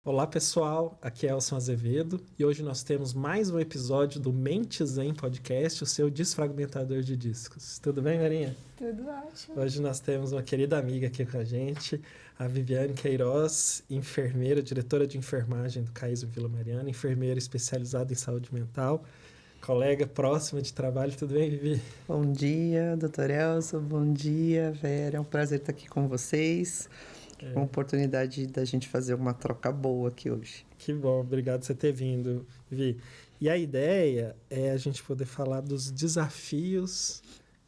Olá pessoal, aqui é Elson Azevedo e hoje nós temos mais um episódio do Mente Zen Podcast, o seu desfragmentador de discos. Tudo bem, Marinha? Tudo ótimo. Hoje nós temos uma querida amiga aqui com a gente, a Viviane Queiroz, enfermeira, diretora de enfermagem do CAISO Vila Mariana, enfermeira especializada em saúde mental, colega próxima de trabalho. Tudo bem, Vivi? Bom dia, doutor Elson. Bom dia, Vera. É um prazer estar aqui com vocês. Uma oportunidade da gente fazer uma troca boa aqui hoje. Que bom, obrigado por você ter vindo, Vi. E a ideia é a gente poder falar dos desafios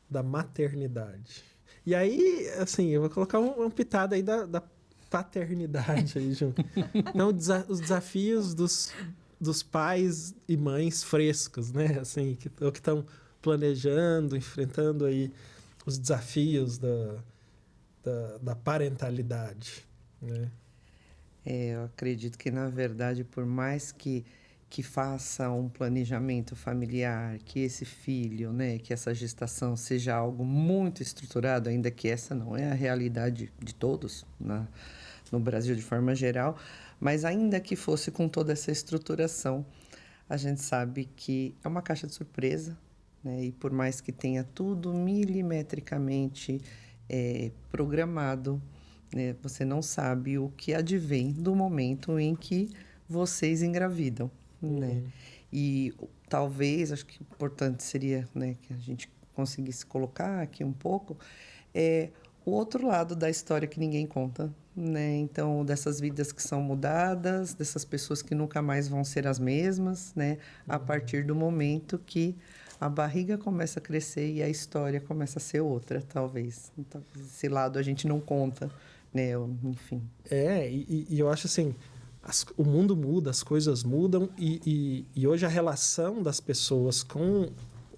da maternidade. E aí, assim, eu vou colocar uma pitada aí da paternidade aí junto. Então, os desafios dos pais e mães frescos, né? Assim, que estão planejando, enfrentando aí os desafios da parentalidade, né? Eu acredito que, na verdade, por mais que faça um planejamento familiar, que esse filho, né, que essa gestação seja algo muito estruturado, ainda que essa não é a realidade de todos no Brasil de forma geral, mas ainda que fosse com toda essa estruturação, a gente sabe que é uma caixa de surpresa, né, e por mais que tenha tudo milimetricamente programado, né? Você não sabe o que advém do momento em que vocês engravidam, né? E talvez, acho que importante seria, né, que a gente conseguisse colocar aqui um pouco, o outro lado da história que ninguém conta, né? Então, dessas vidas que são mudadas, dessas pessoas que nunca mais vão ser as mesmas, né? A partir do momento que a barriga começa a crescer e a história começa a ser outra, talvez. Então, esse lado a gente não conta, né? Enfim. E eu acho assim, o mundo muda, as coisas mudam e hoje a relação das pessoas com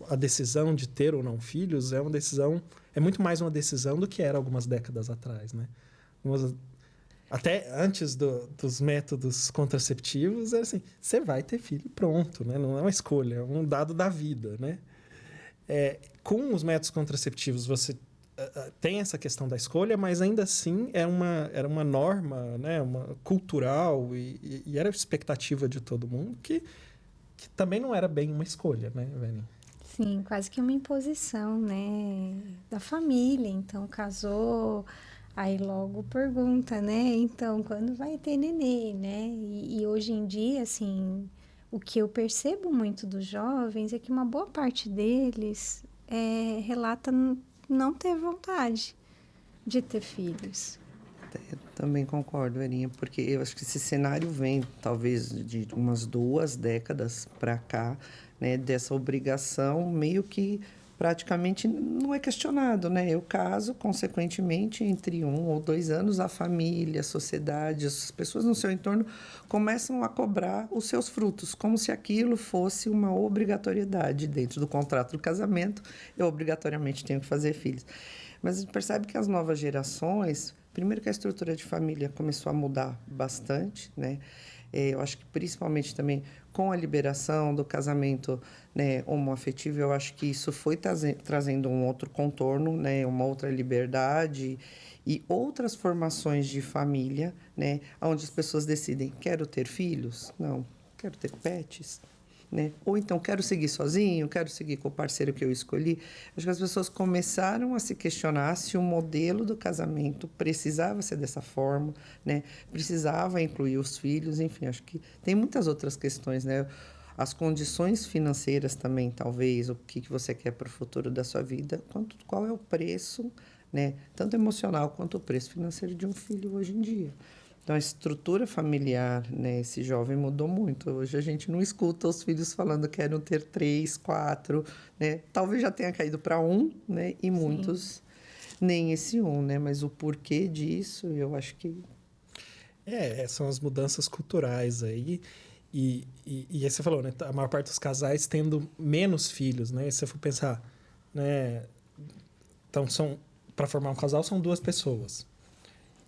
a decisão de ter ou não filhos é uma decisão, é muito mais uma decisão do que era algumas décadas atrás, né? Até antes dos métodos contraceptivos, é assim, você vai ter filho, pronto, né? Não é uma escolha, é um dado da vida, né? Com os métodos contraceptivos, você tem essa questão da escolha, mas ainda assim era uma norma, né? Uma cultural e era a expectativa de todo mundo que também não era bem uma escolha, né, Vani? Sim, quase que uma imposição, né, da família. Então, casou, aí logo pergunta, né, então, quando vai ter nenê, né? E hoje em dia, assim, o que eu percebo muito dos jovens é que uma boa parte deles relata não ter vontade de ter filhos. Eu também concordo, Verinha, porque eu acho que esse cenário vem, talvez, de umas 2 décadas para cá, né, dessa obrigação meio que praticamente não é questionado, né? Eu caso, consequentemente, entre 1 ou 2 anos, a família, a sociedade, as pessoas no seu entorno começam a cobrar os seus frutos, como se aquilo fosse uma obrigatoriedade dentro do contrato do casamento. Eu obrigatoriamente tenho que fazer filhos. Mas a gente percebe que as novas gerações, primeiro que a estrutura de família começou a mudar bastante, né? Eu acho que principalmente também com a liberação do casamento, né, homoafetivo, eu acho que isso foi trazendo um outro contorno, né, uma outra liberdade e outras formações de família, né, onde as pessoas decidem, quero ter filhos? Não, quero ter pets, né? Ou então, quero seguir sozinho, quero seguir com o parceiro que eu escolhi. Acho que as pessoas começaram a se questionar se o modelo do casamento precisava ser dessa forma, né? Precisava incluir os filhos, enfim, acho que tem muitas outras questões, né? As condições financeiras também, talvez, o que você quer para o futuro da sua vida, qual é o preço, né? Tanto emocional quanto o preço financeiro de um filho hoje em dia. Então, a estrutura familiar, né, esse jovem mudou muito. Hoje a gente não escuta os filhos falando que querem ter 3, 4, né? Talvez já tenha caído para 1, né? E muitos nem esse 1, né? Mas o porquê disso, eu acho que... São as mudanças culturais aí. E aí você falou, né? A maior parte dos casais tendo menos filhos, né? Se você for pensar, né? Então, para formar um casal, são 2 pessoas.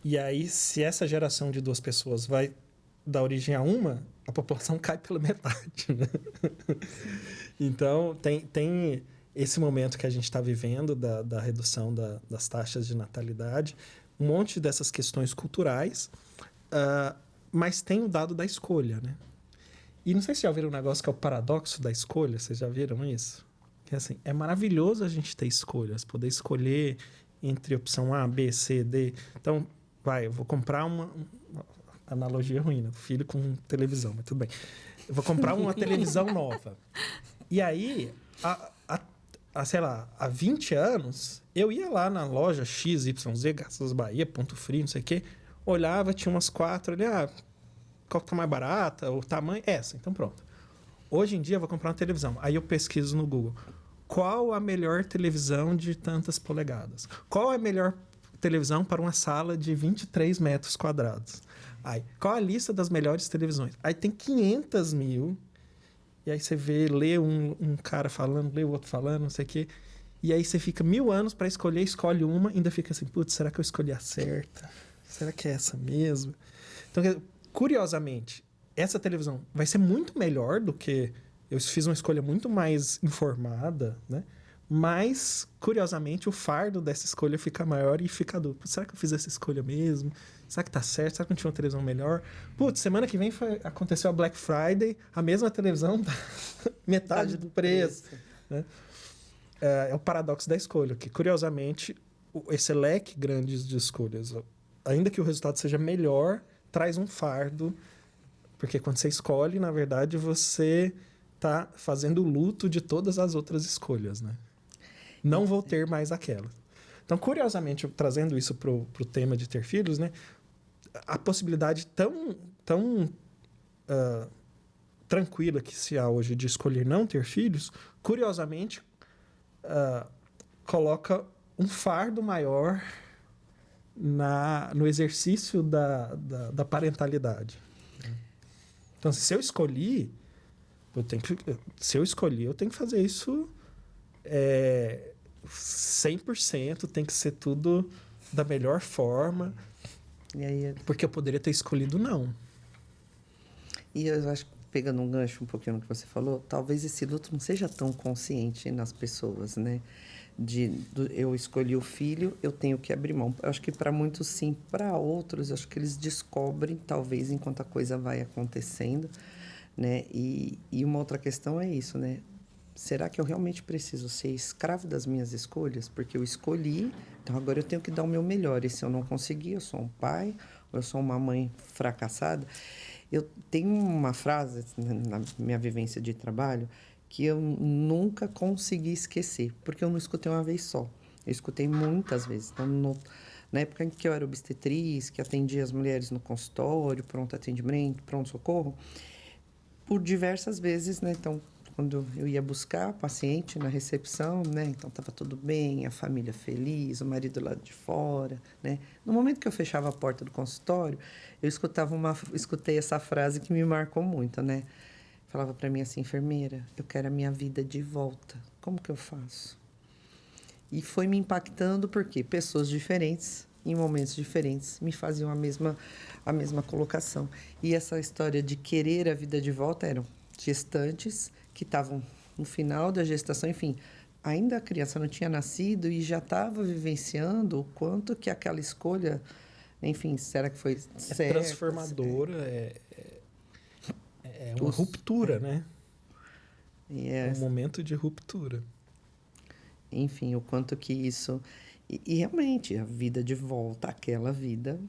E aí, se essa geração de 2 pessoas vai dar origem a uma, a população cai pela metade, né? Então, tem esse momento que a gente está vivendo da redução das taxas de natalidade, um monte dessas questões culturais, Mas tem o dado da escolha, né? E não sei se já viram um negócio que é o paradoxo da escolha. Vocês já viram isso? Que assim, é maravilhoso a gente ter escolhas. Poder escolher entre opção A, B, C, D. Então, eu vou comprar uma analogia ruim, né? Filho com televisão, mas tudo bem. Eu vou comprar uma televisão nova. E aí, sei lá, há 20 anos, eu ia lá na loja XYZ, Casas Bahia, Ponto Frio, não sei o quê, olhava, tinha umas 4 ali, qual que tá mais barata, o tamanho, essa, então pronto. Hoje em dia, eu vou comprar uma televisão. Aí eu pesquiso no Google, qual a melhor televisão de tantas polegadas? Qual é a melhor televisão para uma sala de 23 metros quadrados? Aí, qual a lista das melhores televisões? Aí tem 500 mil, e aí você lê um cara falando, lê o outro falando, não sei o quê, e aí você fica 1000 anos para escolher, escolhe uma, ainda fica assim, putz, será que eu escolhi a certa? Será que é essa mesmo? Então, curiosamente, essa televisão vai ser muito melhor do que... Eu fiz uma escolha muito mais informada, né? Mas, curiosamente, o fardo dessa escolha fica maior e fica duplo. Será que eu fiz essa escolha mesmo? Será que tá certo? Será que não tinha uma televisão melhor? Putz, semana que vem aconteceu a Black Friday, a mesma televisão tá metade do preço. Né? É o paradoxo da escolha, que, curiosamente, esse leque grande de escolhas, ainda que o resultado seja melhor, traz um fardo, porque quando você escolhe, na verdade, você tá fazendo o luto de todas as outras escolhas, né? Não vou ter mais aquela. Então, curiosamente, trazendo isso pro tema de ter filhos, né? A possibilidade tão tranquila que se há hoje de escolher não ter filhos, curiosamente, coloca um fardo maior no exercício da parentalidade. Então, se eu escolhi, eu tenho que fazer isso 100%, tem que ser tudo da melhor forma. E aí, porque eu poderia ter escolhido não. E eu acho que, pegando um gancho um pouquinho no que você falou, talvez esse luto não seja tão consciente nas pessoas, né? Eu escolhi o filho, eu tenho que abrir mão. Eu acho que para muitos sim, para outros, eu acho que eles descobrem, talvez, enquanto a coisa vai acontecendo, né? E uma outra questão é isso, né? Será que eu realmente preciso ser escravo das minhas escolhas? Porque eu escolhi, então agora eu tenho que dar o meu melhor. E se eu não conseguir, eu sou um pai, ou eu sou uma mãe fracassada. Eu tenho uma frase na minha vivência de trabalho que eu nunca consegui esquecer, porque eu não escutei uma vez só. Eu escutei muitas vezes. Então, na época em que eu era obstetriz, que atendia as mulheres no consultório, pronto atendimento, pronto-socorro, por diversas vezes, né? Então, quando eu ia buscar paciente na recepção, né? Então, estava tudo bem, a família feliz, o marido lá de fora, né? No momento que eu fechava a porta do consultório, eu escutei essa frase que me marcou muito, né? Falava para mim assim, enfermeira, eu quero a minha vida de volta. Como que eu faço? E foi me impactando porque pessoas diferentes, em momentos diferentes, me faziam a mesma colocação. E essa história de querer a vida de volta eram gestantes que estavam no final da gestação, enfim, ainda a criança não tinha nascido e já estava vivenciando o quanto que aquela escolha, enfim, será que foi certa? É transformadora, é uma ruptura, né? É um momento de ruptura. Enfim, o quanto que isso... E realmente, a vida de volta, aquela vida,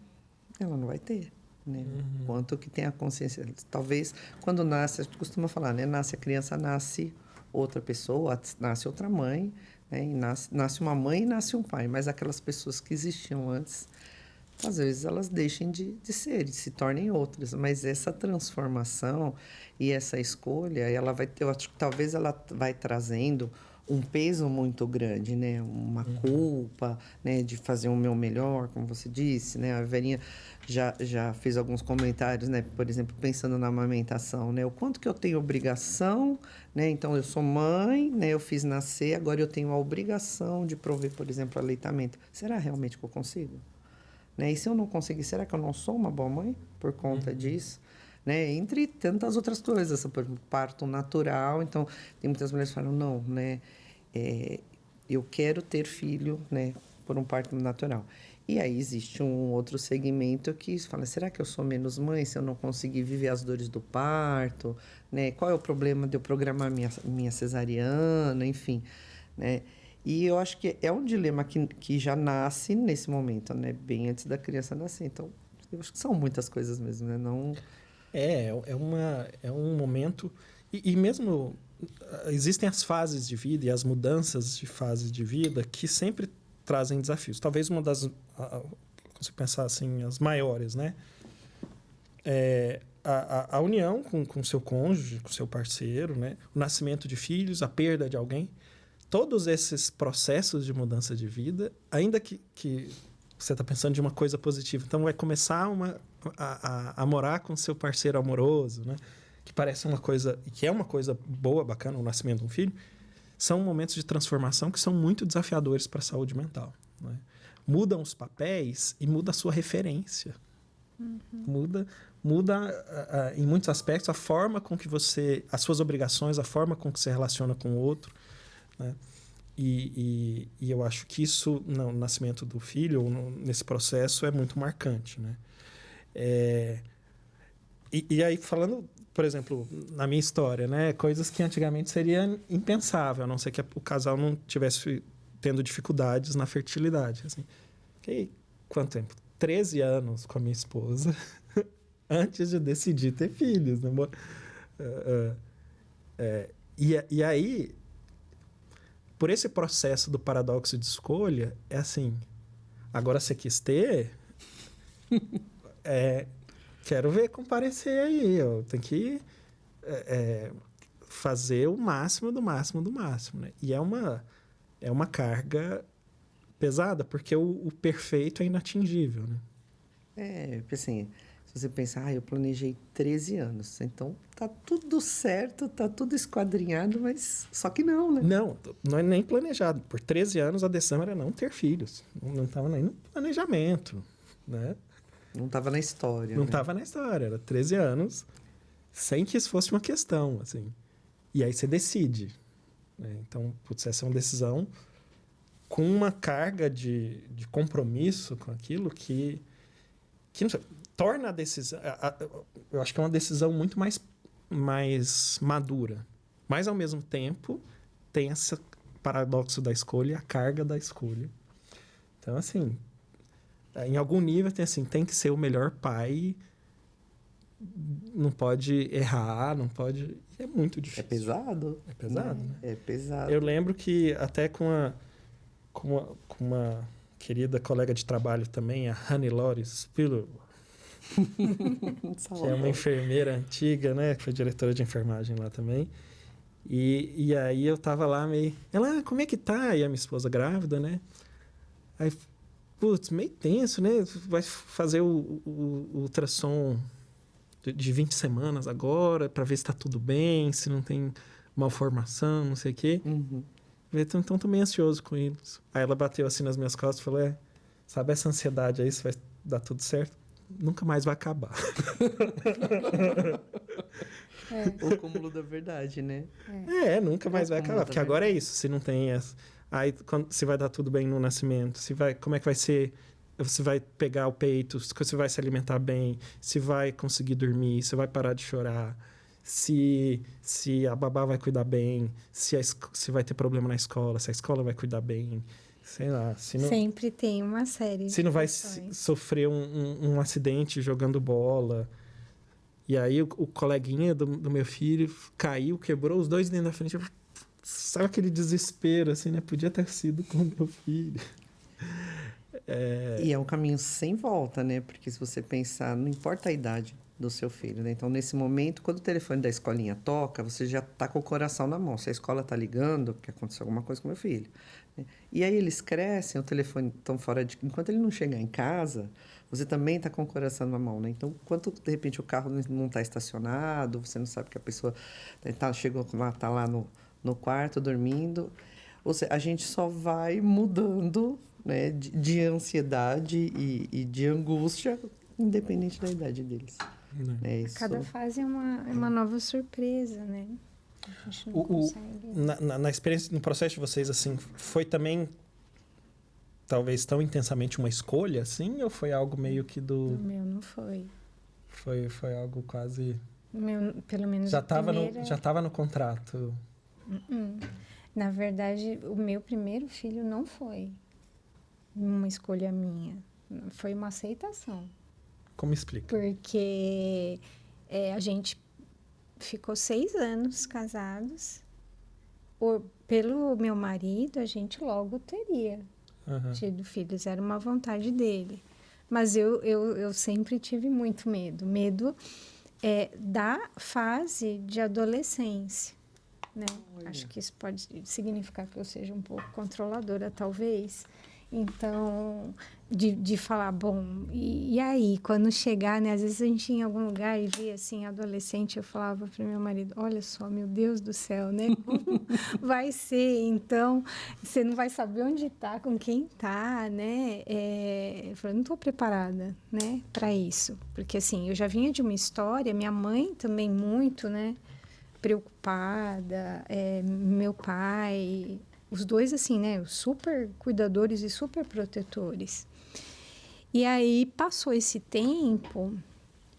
ela não vai ter. Né? Uhum. Quanto que tem a consciência. Talvez, quando nasce, a gente costuma falar, né? Nasce a criança, nasce outra pessoa, nasce outra mãe, né? E nasce uma mãe e nasce um pai. Mas aquelas pessoas que existiam antes, às vezes elas deixem de ser e se tornem outras. Mas essa transformação e essa escolha, ela vai ter, eu acho que talvez ela vai trazendo um peso muito grande, né? Uma culpa, né? De fazer o meu melhor, como você disse, né? A Verinha já fez alguns comentários, né? Por exemplo, pensando na amamentação, né? O quanto que eu tenho obrigação, né? Então, eu sou mãe, né? Eu fiz nascer, agora eu tenho a obrigação de prover, por exemplo, aleitamento. Será realmente que eu consigo? Né? E se eu não conseguir, será que eu não sou uma boa mãe por conta disso? Né? Entre tantas outras coisas, por exemplo, parto natural. Então, tem muitas mulheres que falam, não, né? Eu quero ter filho, né? Por um parto natural. E aí existe um outro segmento que fala, será que eu sou menos mãe se eu não conseguir viver as dores do parto? Né? Qual é o problema de eu programar minha cesariana? Enfim, né? E eu acho que é um dilema que já nasce nesse momento, né? Bem antes da criança nascer. Então, eu acho que são muitas coisas mesmo, né? Não... É um momento... E mesmo existem as fases de vida e as mudanças de fase de vida que sempre trazem desafios. Talvez uma das... Se pensar assim, as maiores, né? A união com seu cônjuge, com seu parceiro, né? O nascimento de filhos, a perda de alguém. Todos esses processos de mudança de vida, ainda que você está pensando de uma coisa positiva, então vai começar a morar com seu parceiro amoroso, né? Que parece uma coisa, que é uma coisa boa, bacana, o nascimento de um filho, são momentos de transformação que são muito desafiadores para a saúde mental, né? Mudam os papéis e muda a sua referência. Muda em muitos aspectos a forma com que você... As suas obrigações, a forma com que você relaciona com o outro, né? E eu acho que isso, no nascimento do filho, nesse processo, é muito marcante, né? E aí, falando, por exemplo, na minha história, né? Coisas que antigamente seria impensável, a não ser que o casal não tivesse tendo dificuldades na fertilidade. Assim. Fiquei, quanto tempo? 13 anos com a minha esposa antes de decidir ter filhos. Né? E aí, por esse processo do paradoxo de escolha, é assim, agora você quis ter, quero ver comparecer aí, eu tenho que fazer o máximo do máximo do máximo. Né? E é uma carga pesada, porque o perfeito é inatingível, né? Assim, se você pensar, eu planejei 13 anos, então tá tudo certo, tá tudo esquadrinhado, mas só que não, né? Não é nem planejado. Por 13 anos, a decisão era não ter filhos. Não estava nem no planejamento, né? Não estava na história. Não estava na história, era 13 anos, sem que isso fosse uma questão, assim. E aí você decide. Né? Então, essa é uma decisão com uma carga de compromisso com aquilo que não sei, torna a decisão... eu acho que é uma decisão muito mais madura. Mas, ao mesmo tempo, tem esse paradoxo da escolha e a carga da escolha. Então, assim, em algum nível tem que ser o melhor pai, não pode errar, não pode... É muito difícil. É pesado. É pesado, né? É pesado. Eu lembro que até com uma querida colega de trabalho também, a Hannelore Spiller, que é uma enfermeira antiga, né? Que foi diretora de enfermagem lá também. E aí eu tava lá meio... Ela, como é que tá? E a minha esposa grávida, né? Aí, putz, meio tenso, né? Vai fazer o ultrassom de 20 semanas agora, para ver se tá tudo bem, se não tem malformação, não sei o quê. Uhum. Então tô meio ansioso com isso. Aí ela bateu assim nas minhas costas e falou, sabe essa ansiedade aí, se vai dar tudo certo? Nunca mais vai acabar. O cúmulo da verdade, né? Nunca mais vai acabar. Porque agora é isso, se não tem essa... Aí, se vai dar tudo bem no nascimento, como é que vai ser... Você vai pegar o peito, você vai se alimentar bem, se vai conseguir dormir, se vai parar de chorar, se a babá vai cuidar bem, se vai ter problema na escola, se a escola vai cuidar bem, sei lá. Sempre tem uma série de se não vai questões. sofrer um acidente jogando bola. E aí o coleguinha do meu filho caiu, quebrou os dois dentes da frente. Sabe aquele desespero, assim, né? Podia ter sido com o meu filho. E é um caminho sem volta, né? Porque se você pensar, não importa a idade do seu filho, né? Então, nesse momento, quando o telefone da escolinha toca, você já está com o coração na mão. Se a escola está ligando, que aconteceu alguma coisa com meu filho. Né? E aí eles crescem, o telefone estão fora de... Enquanto ele não chegar em casa, você também está com o coração na mão, né? Então, enquanto, de repente, o carro não está estacionado, você não sabe que a pessoa chegou lá, está lá no quarto, dormindo. Ou seja, a gente só vai mudando, né, de ansiedade e de angústia, independente da idade deles. Isso... Cada fase é uma nova surpresa, né? A gente não consegue... Na experiência, no processo de vocês, assim, foi também talvez tão intensamente uma escolha, assim? Ou foi algo meio que O meu não foi. Foi algo quase... O meu, pelo menos Já a primeira... já estava no contrato? Na verdade, o meu primeiro filho não foi uma escolha minha. Foi uma aceitação. Como explica? Porque a gente ficou 6 anos casados. Pelo meu marido, a gente logo teria tido filhos. Era uma vontade dele. Mas eu sempre tive muito medo. Medo da fase de adolescência, né? Acho que isso pode significar que eu seja um pouco controladora, talvez. Então, de falar, bom, e aí, quando chegar, né? Às vezes a gente ia em algum lugar e via, assim, adolescente, eu falava para o meu marido, olha só, meu Deus do céu, né? Como vai ser? Então, você não vai saber onde está, com quem está, né? Eu falei, não estou preparada, né, para isso. Porque, assim, eu já vinha de uma história, minha mãe também muito, né, preocupada, meu pai... Os dois, assim, né? Super cuidadores e super protetores. E aí, passou esse tempo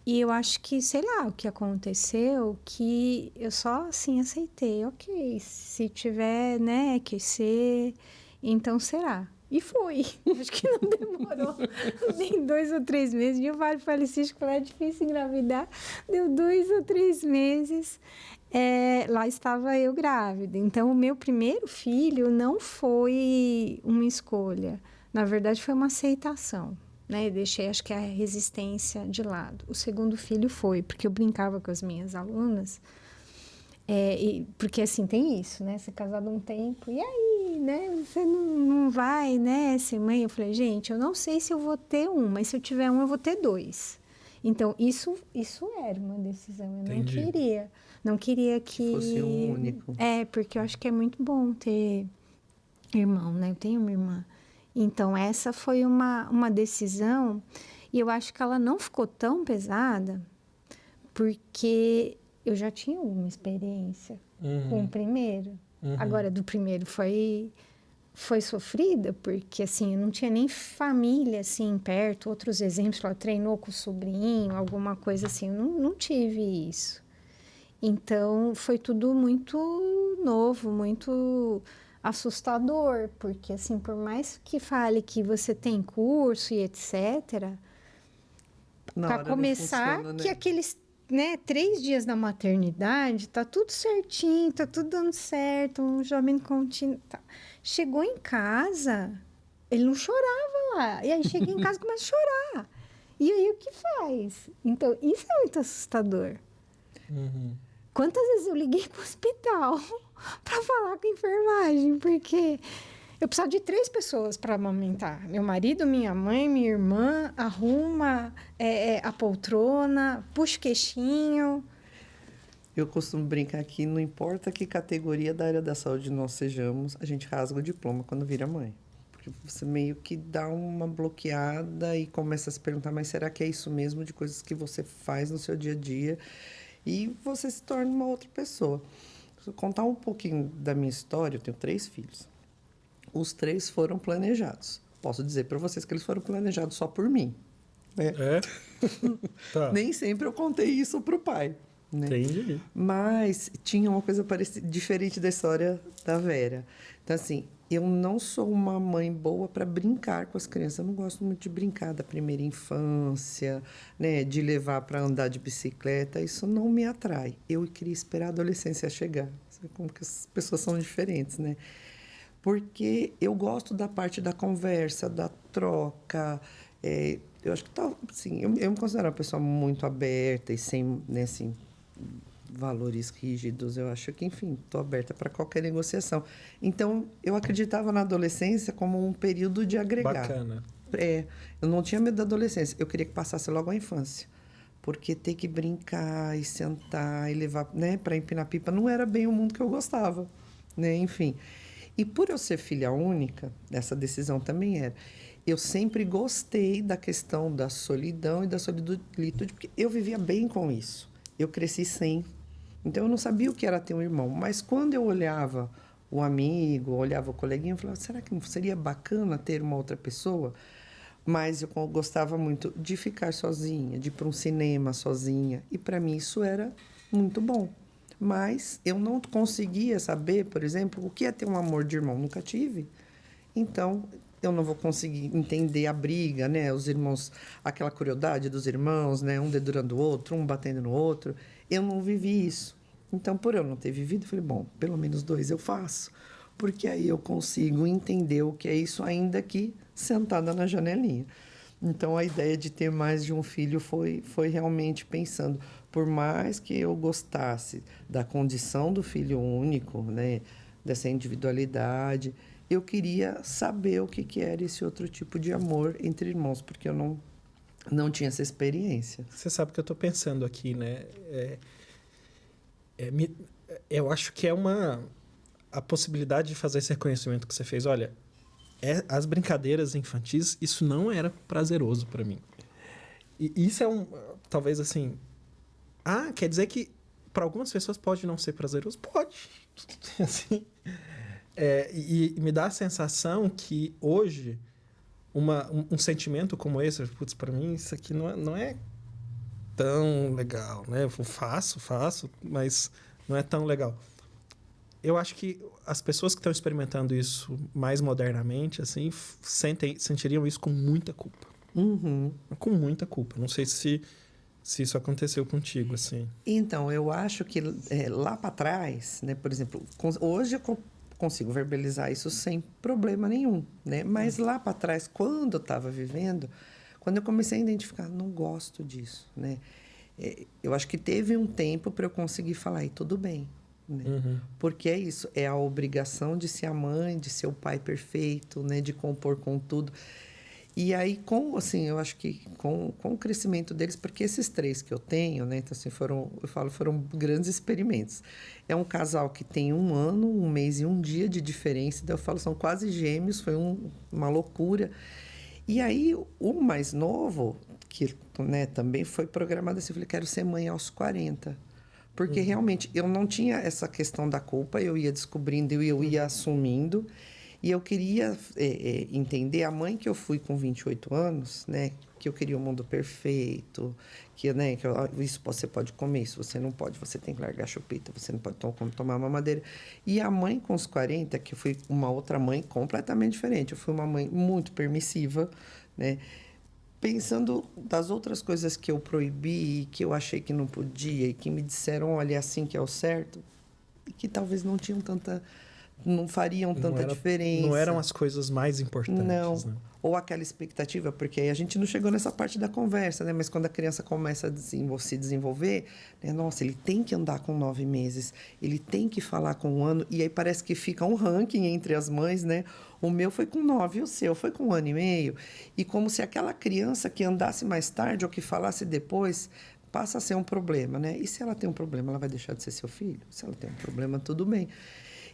e eu acho que, sei lá, o que aconteceu, que eu só, assim, aceitei. Ok, se tiver, né, que ser, então será. E foi. Acho que não demorou nem 2 ou 3 meses. E o ovário policístico falou, é difícil engravidar. Deu 2 ou 3 meses. Lá estava eu grávida. Então, o meu primeiro filho não foi uma escolha. Na verdade, foi uma aceitação, né? Eu deixei, acho que, a resistência de lado. O segundo filho foi, porque eu brincava com as minhas alunas. Porque, assim, tem isso, né? Ser casado um tempo, e aí, né? Você não vai, né, ser mãe? Eu falei, gente, eu não sei se eu vou ter um, mas se eu tiver um, eu vou ter 2. Então, isso era uma decisão. Eu Entendi. não queria que fosse um único. Porque eu acho que é muito bom ter irmão, né? Eu tenho uma irmã. Então, essa foi uma decisão, e eu acho que ela não ficou tão pesada, porque eu já tinha alguma experiência com o primeiro. Agora, do primeiro foi sofrida, porque, assim, eu não tinha nem família, assim, perto, outros exemplos, ela treinou com o sobrinho, alguma coisa assim, eu não tive isso. Então, foi tudo muito novo, muito assustador, porque, assim, por mais que fale que você tem curso e etc., para começar, funciona, né? Que aqueles, né, 3 dias da maternidade, tá tudo certinho, tá tudo dando certo, um jovem contínuo, tá. Chegou em casa, ele não chorava lá, e aí chega em casa e começa a chorar. E aí, o que faz? Então, isso é muito assustador. Quantas vezes eu liguei para o hospital para falar com a enfermagem? Porque eu precisava de 3 pessoas para amamentar. Meu marido, minha mãe, minha irmã, arruma a poltrona, puxa o queixinho. Eu costumo brincar que não importa que categoria da área da saúde nós sejamos, a gente rasga o diploma quando vira mãe. Porque você meio que dá uma bloqueada e começa a se perguntar, mas será que é isso mesmo, de coisas que você faz no seu dia a dia? E você se torna uma outra pessoa. Se eu contar um pouquinho da minha história, eu tenho 3 filhos. Os 3 foram planejados. Posso dizer para vocês que eles foram planejados só por mim. Né? Tá. Nem sempre eu contei isso para o pai. Né? Entendi. Mas tinha uma coisa diferente da história da Vera. Então, assim, eu não sou uma mãe boa para brincar com as crianças. Eu não gosto muito de brincar da primeira infância, né? De levar para andar de bicicleta. Isso não me atrai. Eu queria esperar a adolescência chegar. Você vê como que as pessoas são diferentes, né? Porque eu gosto da parte da conversa, da troca. Eu acho que assim, eu me considero uma pessoa muito aberta e sem, né, assim, valores rígidos. Eu acho que, enfim, estou aberta para qualquer negociação. Então, eu acreditava na adolescência como um período de agregar. Bacana. Eu não tinha medo da adolescência. Eu queria que passasse logo a infância. Porque ter que brincar e sentar e levar, né, para empinar pipa não era bem o mundo que eu gostava, né? Enfim. E por eu ser filha única, essa decisão também era. Eu sempre gostei da questão da solidão e da solitude, porque eu vivia bem com isso. Eu cresci sem. Então, eu não sabia o que era ter um irmão. Mas quando eu olhava o amigo, olhava o coleguinha e falava, será que não seria bacana ter uma outra pessoa? Mas eu gostava muito de ficar sozinha, de ir para um cinema sozinha. E para mim isso era muito bom. Mas eu não conseguia saber, por exemplo, o que é ter um amor de irmão. Nunca tive. Então, eu não vou conseguir entender a briga, né? Os irmãos, aquela crueldade dos irmãos, né? Um dedurando o outro, um batendo no outro. Eu não vivi isso. Então, por eu não ter vivido, eu falei, bom, pelo menos 2 eu faço. Porque aí eu consigo entender o que é isso, ainda que sentada na janelinha. Então, a ideia de ter mais de um filho foi realmente pensando, por mais que eu gostasse da condição do filho único, né, dessa individualidade, eu queria saber o que era esse outro tipo de amor entre irmãos, porque eu não tinha essa experiência. Você sabe o que eu estou pensando aqui, né? Eu acho que a possibilidade de fazer esse reconhecimento que você fez. Olha, as brincadeiras infantis, isso não era prazeroso para mim. E isso talvez assim... quer dizer que para algumas pessoas pode não ser prazeroso? Pode. Assim, e me dá a sensação que hoje um sentimento como esse, putz, para mim isso aqui não é tão legal, né? Eu faço, mas não é tão legal. Eu acho que as pessoas que estão experimentando isso mais modernamente, assim, sentiriam isso com muita culpa. Uhum. Com muita culpa. Não sei se isso aconteceu contigo, assim. Então, eu acho que lá para trás, né, por exemplo, hoje eu consigo verbalizar isso sem problema nenhum, né? Mas lá para trás, quando eu estava vivendo, quando eu comecei a identificar, não gosto disso, né? Eu acho que teve um tempo para eu conseguir falar, e tudo bem, né? Uhum. Porque é isso, é a obrigação de ser a mãe, de ser o pai perfeito, né? De compor com tudo. E aí, eu acho que com o crescimento deles, porque esses 3 que eu tenho, né? Então, assim, foram grandes experimentos. É um casal que tem 1 ano, 1 mês e 1 dia de diferença. Então, eu falo, são quase gêmeos, foi uma loucura. E aí, o mais novo, que, né, também foi programado assim, eu falei, quero ser mãe aos 40. Porque, realmente, eu não tinha essa questão da culpa, eu ia descobrindo e eu ia assumindo. E eu queria entender a mãe que eu fui com 28 anos, né? Que eu queria um mundo perfeito, né? Isso você pode comer, isso você não pode, você tem que largar a chupeta, você não pode tomar mamadeira. E a mãe com os 40, que eu fui uma outra mãe completamente diferente. Eu fui uma mãe muito permissiva, né? Pensando das outras coisas que eu proibi, que eu achei que não podia, e que me disseram, olha, é assim que é o certo, e que talvez não fariam tanta diferença. Não eram as coisas mais importantes. Não. Né? Ou aquela expectativa, porque aí a gente não chegou nessa parte da conversa, né? Mas quando a criança começa a se desenvolver, né? Nossa, ele tem que andar com 9 meses, ele tem que falar com 1 ano, e aí parece que fica um ranking entre as mães, né? O meu foi com 9 e o seu foi com 1 ano e meio. E como se aquela criança que andasse mais tarde ou que falasse depois passa a ser um problema, né? E se ela tem um problema, ela vai deixar de ser seu filho? Se ela tem um problema, tudo bem.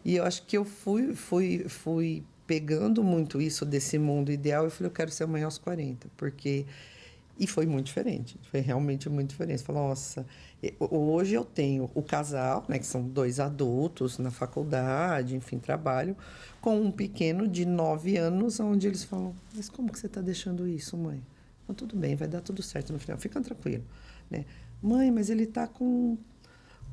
E eu acho que eu fui pegando muito isso desse mundo ideal. Eu falei, eu quero ser mãe aos 40, porque... E foi muito diferente, foi realmente muito diferente. Falei, nossa, hoje eu tenho o casal, né, que são 2 adultos na faculdade, enfim, trabalho, com um pequeno de 9 anos, onde eles falam, mas como que você está deixando isso, mãe? Então, tudo bem, vai dar tudo certo no final, fica tranquilo, né? Mãe, mas ele está com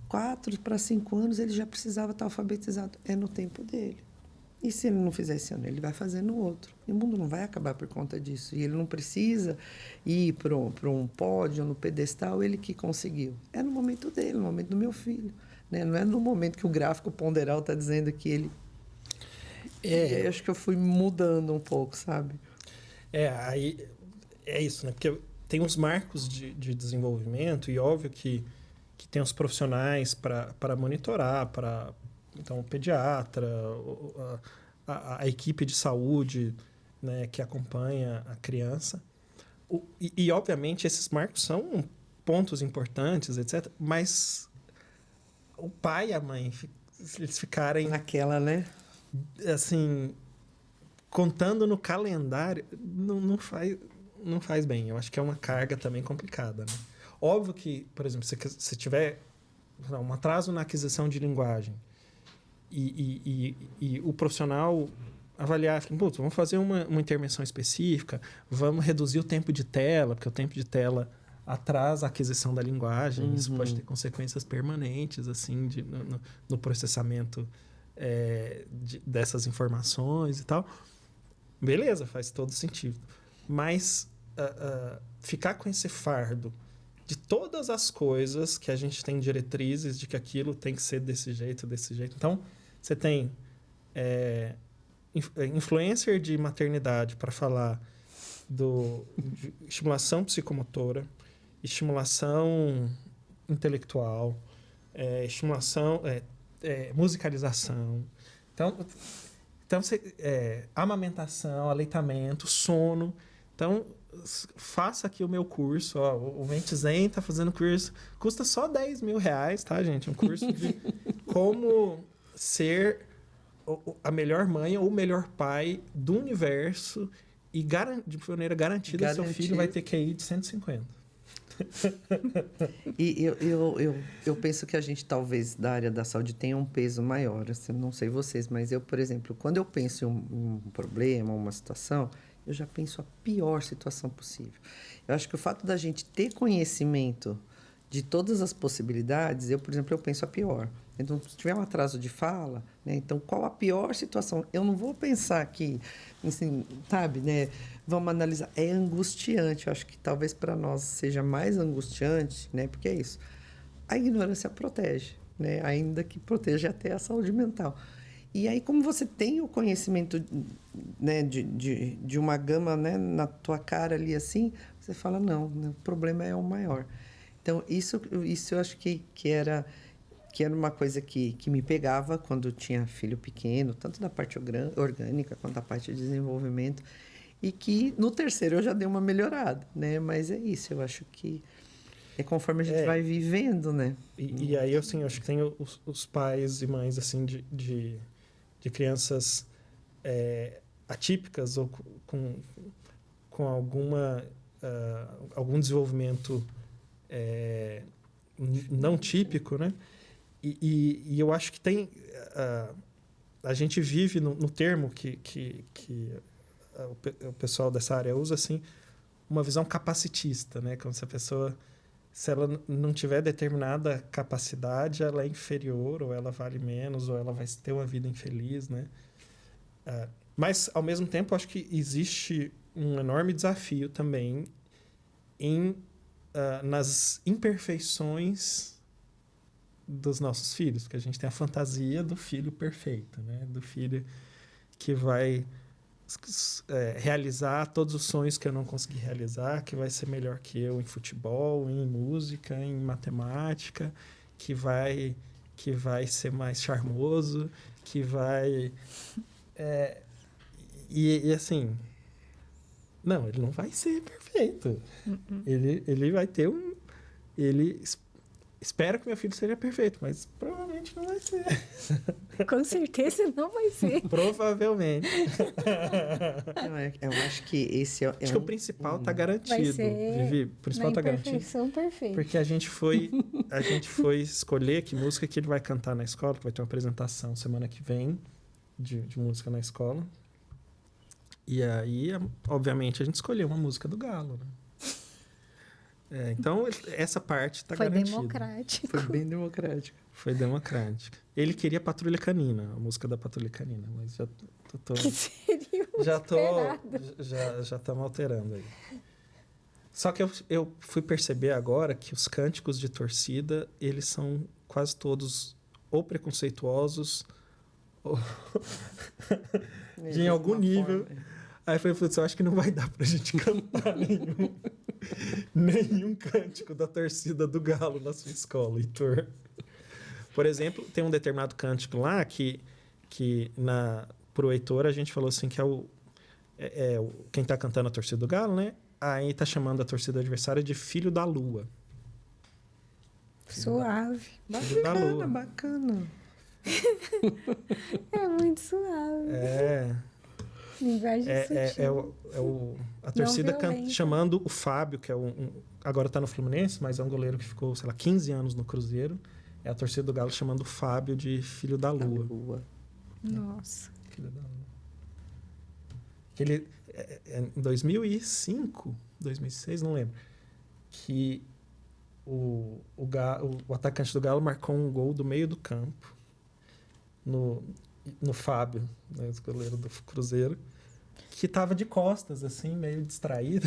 4 para 5 anos, ele já precisava estar alfabetizado. É no tempo dele. E se ele não fizer esse ano, ele vai fazer no outro. E o mundo não vai acabar por conta disso. E ele não precisa ir para um pódio, no pedestal, ele que conseguiu. É no momento dele, no momento do meu filho. Né? Não é no momento que o gráfico ponderal está dizendo que ele... E aí acho que eu fui mudando um pouco, sabe? Aí é isso, né? Porque tem uns marcos de desenvolvimento e óbvio que tem os profissionais para monitorar, então o pediatra, a equipe de saúde, né, que acompanha a criança. E, obviamente, esses marcos são pontos importantes, etc. Mas o pai e a mãe, eles ficarem... Naquela, né? Assim, contando no calendário, não faz bem. Eu acho que é uma carga também complicada, né? Óbvio que, por exemplo, se tiver um atraso na aquisição de linguagem e o profissional avaliar, putz, vamos fazer uma intervenção específica, vamos reduzir o tempo de tela, porque o tempo de tela atrasa a aquisição da linguagem, isso pode ter consequências permanentes assim, no processamento dessas informações e tal. Beleza, faz todo sentido. Mas ficar com esse fardo de todas as coisas que a gente tem diretrizes de que aquilo tem que ser desse jeito. Então, você tem influencer de maternidade para falar de estimulação psicomotora, estimulação intelectual, estimulação, musicalização. Então amamentação, aleitamento, sono. Então, faça aqui o meu curso. Ó, o Mente Zen está fazendo curso. Custa só R$10 mil, tá, gente? Um curso de como ser a melhor mãe ou o melhor pai do universo e de maneira garantida seu filho vai ter QI de 150. E eu penso que a gente, talvez, da área da saúde, tenha um peso maior. Assim, não sei vocês, mas eu, por exemplo, quando eu penso em um problema, uma situação, eu já penso a pior situação possível. Eu acho que o fato da gente ter conhecimento de todas as possibilidades, por exemplo, eu penso a pior. Então, se tiver um atraso de fala, né, então, qual a pior situação? Eu não vou pensar aqui, assim, sabe, né? Vamos analisar. É angustiante. Eu acho que talvez para nós seja mais angustiante, né? Porque é isso. A ignorância protege, né? Ainda que proteja até a saúde mental. E aí, como você tem o conhecimento, né, de uma gama, né, na tua cara ali assim, você fala, não, o problema é o maior. Então, isso eu acho que era uma coisa que me pegava quando eu tinha filho pequeno, tanto da parte orgânica quanto da parte de desenvolvimento, e que no terceiro eu já dei uma melhorada, né? Mas é isso, eu acho que é conforme a gente vai vivendo, né? E aí, assim, eu acho que tem os pais e mães, assim, de crianças atípicas ou com algum desenvolvimento não típico, né? E eu acho que tem... a gente vive no termo que o pessoal dessa área usa, assim, uma visão capacitista, né? Como se a pessoa... Se ela não tiver determinada capacidade, ela é inferior, ou ela vale menos, ou ela vai ter uma vida infeliz, né? Mas, ao mesmo tempo, acho que existe um enorme desafio também nas imperfeições dos nossos filhos, porque a gente tem a fantasia do filho perfeito, né? Do filho que vai realizar todos os sonhos que eu não consegui realizar, que vai ser melhor que eu em futebol, em música, em matemática, que vai ser mais charmoso, que vai... E assim... Não, ele não vai ser perfeito. Ele vai ter ele espera que meu filho seja perfeito, mas provavelmente não vai ser. Com certeza não vai ser. Provavelmente. Eu acho que esse acho que o principal está garantido, Vivi. O principal está garantido. Perfeita. Porque a gente foi escolher que música que ele vai cantar na escola, que vai ter uma apresentação semana que vem de música na escola. E aí, obviamente, a gente escolheu uma música do Galo, né? Então, essa parte está garantida. Foi democrático. Foi bem democrático. Foi democrático. Ele queria Patrulha Canina, a música da Patrulha Canina, mas já tô... Que seria já estamos alterando aí. Só que eu fui perceber agora que os cânticos de torcida, eles são quase todos ou preconceituosos ou em algum nível. Aí eu falei, putz, eu acho que não vai dar pra gente cantar nenhum cântico da torcida do Galo na sua escola, Heitor. Por exemplo, tem um determinado cântico lá que pro Heitor a gente falou assim que quem tá cantando a torcida do Galo, né? Aí tá chamando a torcida adversária de Filho da Lua. Suave. Bacana. É muito suave. Linguagem sutil. A torcida chamando o Fábio, que agora está no Fluminense, mas é um goleiro que ficou, sei lá, 15 anos no Cruzeiro. É a torcida do Galo chamando o Fábio de filho da Da lua. lua. Nossa. Filho da lua. Que ele, em 2005, 2006, não lembro, que o atacante do Galo marcou um gol do meio do campo no Fábio, né, o goleiro do Cruzeiro, que tava de costas, assim, meio distraído.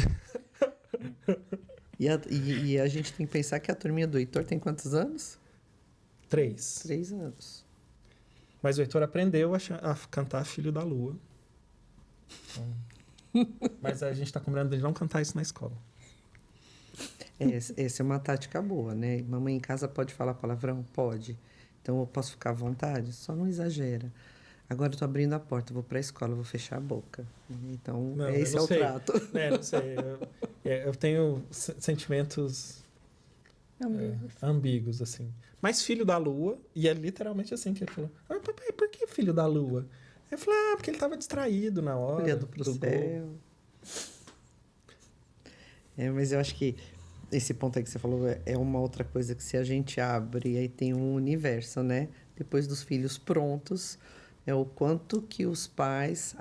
E a gente tem que pensar que a turminha do Heitor tem quantos anos? 3. 3 anos. Mas o Heitor aprendeu a cantar Filho da Lua. Então, mas a gente tá combinando de não cantar isso na escola. Essa é uma tática boa, né? Mamãe em casa pode falar palavrão? Pode. Então eu posso ficar à vontade? Só não exagera. Agora eu tô abrindo a porta, vou pra escola, vou fechar a boca. Então, Não, esse eu é não o sei. trato. Não sei. Eu tenho sentimentos ambíguos, assim. Mas Filho da Lua, e é literalmente assim que ele falou. Ah, papai, por que Filho da Lua? Eu falei, porque ele tava distraído na hora. Olhando pro do céu. gol. Mas eu acho que esse ponto aí que você falou é uma outra coisa que se a gente abre, aí tem um universo, né? Depois dos filhos prontos, é o quanto que os pais,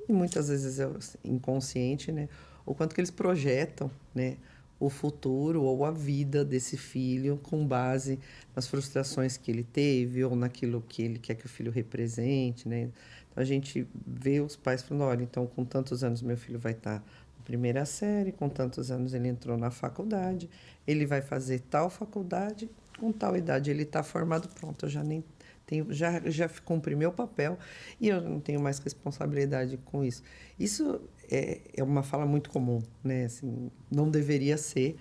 e muitas vezes é inconsciente, né? O quanto que eles projetam, né? O futuro ou a vida desse filho com base nas frustrações que ele teve ou naquilo que ele quer que o filho represente, né? Então, a gente vê os pais falando, olha, então, com tantos anos meu filho vai estar na primeira série, com tantos anos ele entrou na faculdade, ele vai fazer tal faculdade, com tal idade ele está formado, pronto, eu já nem tenho, já cumpri meu papel e eu não tenho mais responsabilidade com isso. Isso é uma fala muito comum, né? Assim, não deveria ser,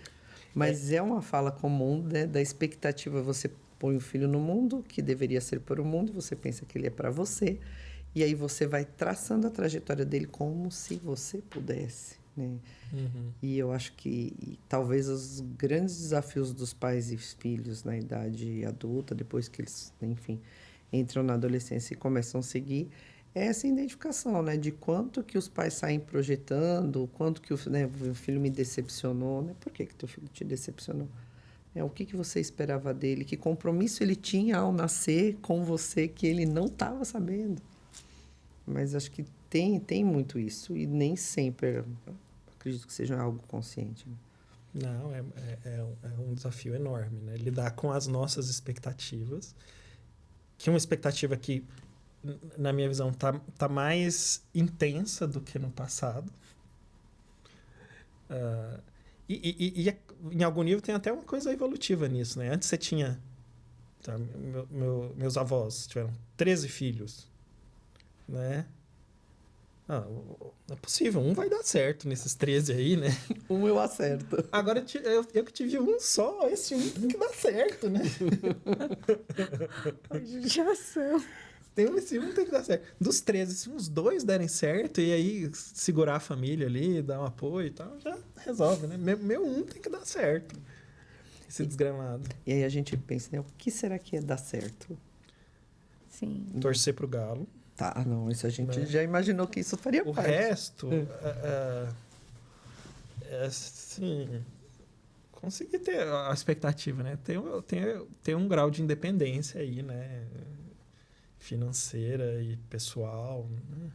mas é uma fala comum, né? Da expectativa. Você põe o filho no mundo, que deveria ser para o mundo, você pensa que ele é para você, e aí você vai traçando a trajetória dele como se você pudesse, né? Uhum. E eu acho que talvez os grandes desafios dos pais e filhos na idade adulta, depois que eles, enfim, entram na adolescência e começam a seguir, é essa identificação, né? De quanto que os pais saem projetando, quanto que o filho me decepcionou, né? Por que teu filho te decepcionou? O que você esperava dele? Que compromisso ele tinha ao nascer com você que ele não estava sabendo? Mas acho que tem muito isso e nem sempre, acredito que seja algo consciente. Né? Não, é um desafio enorme, né? Lidar com as nossas expectativas, que é uma expectativa que, na minha visão, tá mais intensa do que no passado. E em algum nível tem até uma coisa evolutiva nisso, né? Antes você tinha... Tá, meus avós tiveram 13 filhos, né? É possível, um vai dar certo nesses 13 aí, né? Um eu acerto. Agora eu que tive um só, esse um tem que dar certo, né? Judiação. Esse um tem que dar certo. Dos 13, se uns 2 derem certo, e aí segurar a família ali, dar um apoio e tal, já resolve, né? Meu um tem que dar certo. Esse desgramado. E aí a gente pensa, né? O que será que ia dar certo? Sim. Torcer pro Galo. Tá, não, isso a gente Né? já imaginou que isso faria O parte. resto, assim, conseguir ter a expectativa, né? Ter um grau de independência aí, né? Financeira e pessoal. Né?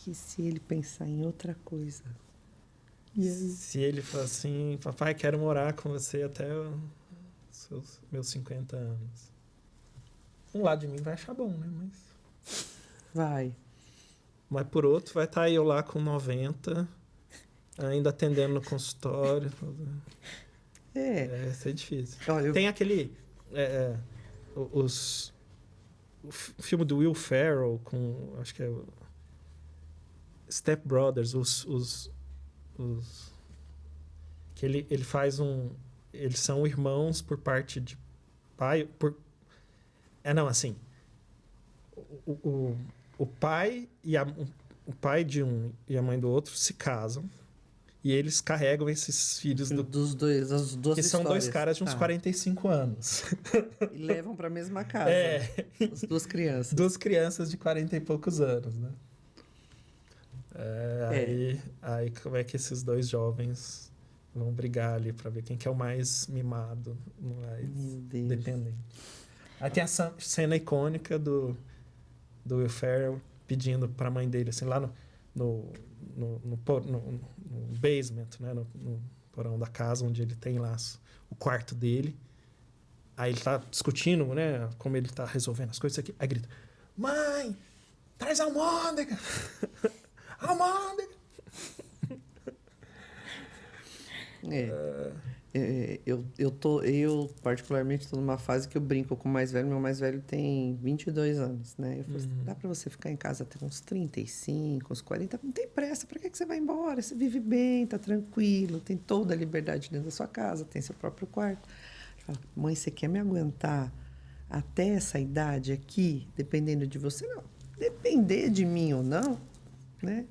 E se ele pensar em outra coisa? E aí? Se ele falar assim, papai, quero morar com você até os meus 50 anos. Um lado de mim vai achar bom, né? Mas por outro, vai estar eu lá com 90, ainda atendendo no consultório. Vai ser difícil. Olha, Tem aquele... o filme do Will Ferrell com... Acho que é... Step Brothers, que ele faz um... Eles são irmãos por parte de pai... não, assim... O pai o pai de um e a mãe do outro se casam e eles carregam esses filhos dos dois, as duas que são histórias. 2 caras de uns 45 anos. E levam para a mesma casa. As 2 crianças. 2 crianças de 40 e poucos anos, né? Aí como é que esses 2 jovens vão brigar ali para ver quem que é o mais mimado, mais dependente. Aí tem a cena icônica do Will Ferrell pedindo para a mãe dele, assim, lá no basement, né? No porão da casa, onde ele tem lá o quarto dele. Aí ele tá discutindo, né? Como ele tá resolvendo as coisas aqui. Aí grita: mãe, traz a almôndega! Almôndega! Eu particularmente estou numa fase que eu brinco com o mais velho. Meu mais velho tem 22 anos, né? Eu falo assim, dá para você ficar em casa até uns 35, uns 40, não tem pressa, para que você vai embora? Você vive bem, tá tranquilo, tem toda a liberdade dentro da sua casa, tem seu próprio quarto. Eu falo, mãe, você quer me aguentar até essa idade aqui, dependendo de você? Não, depender de mim ou não, né?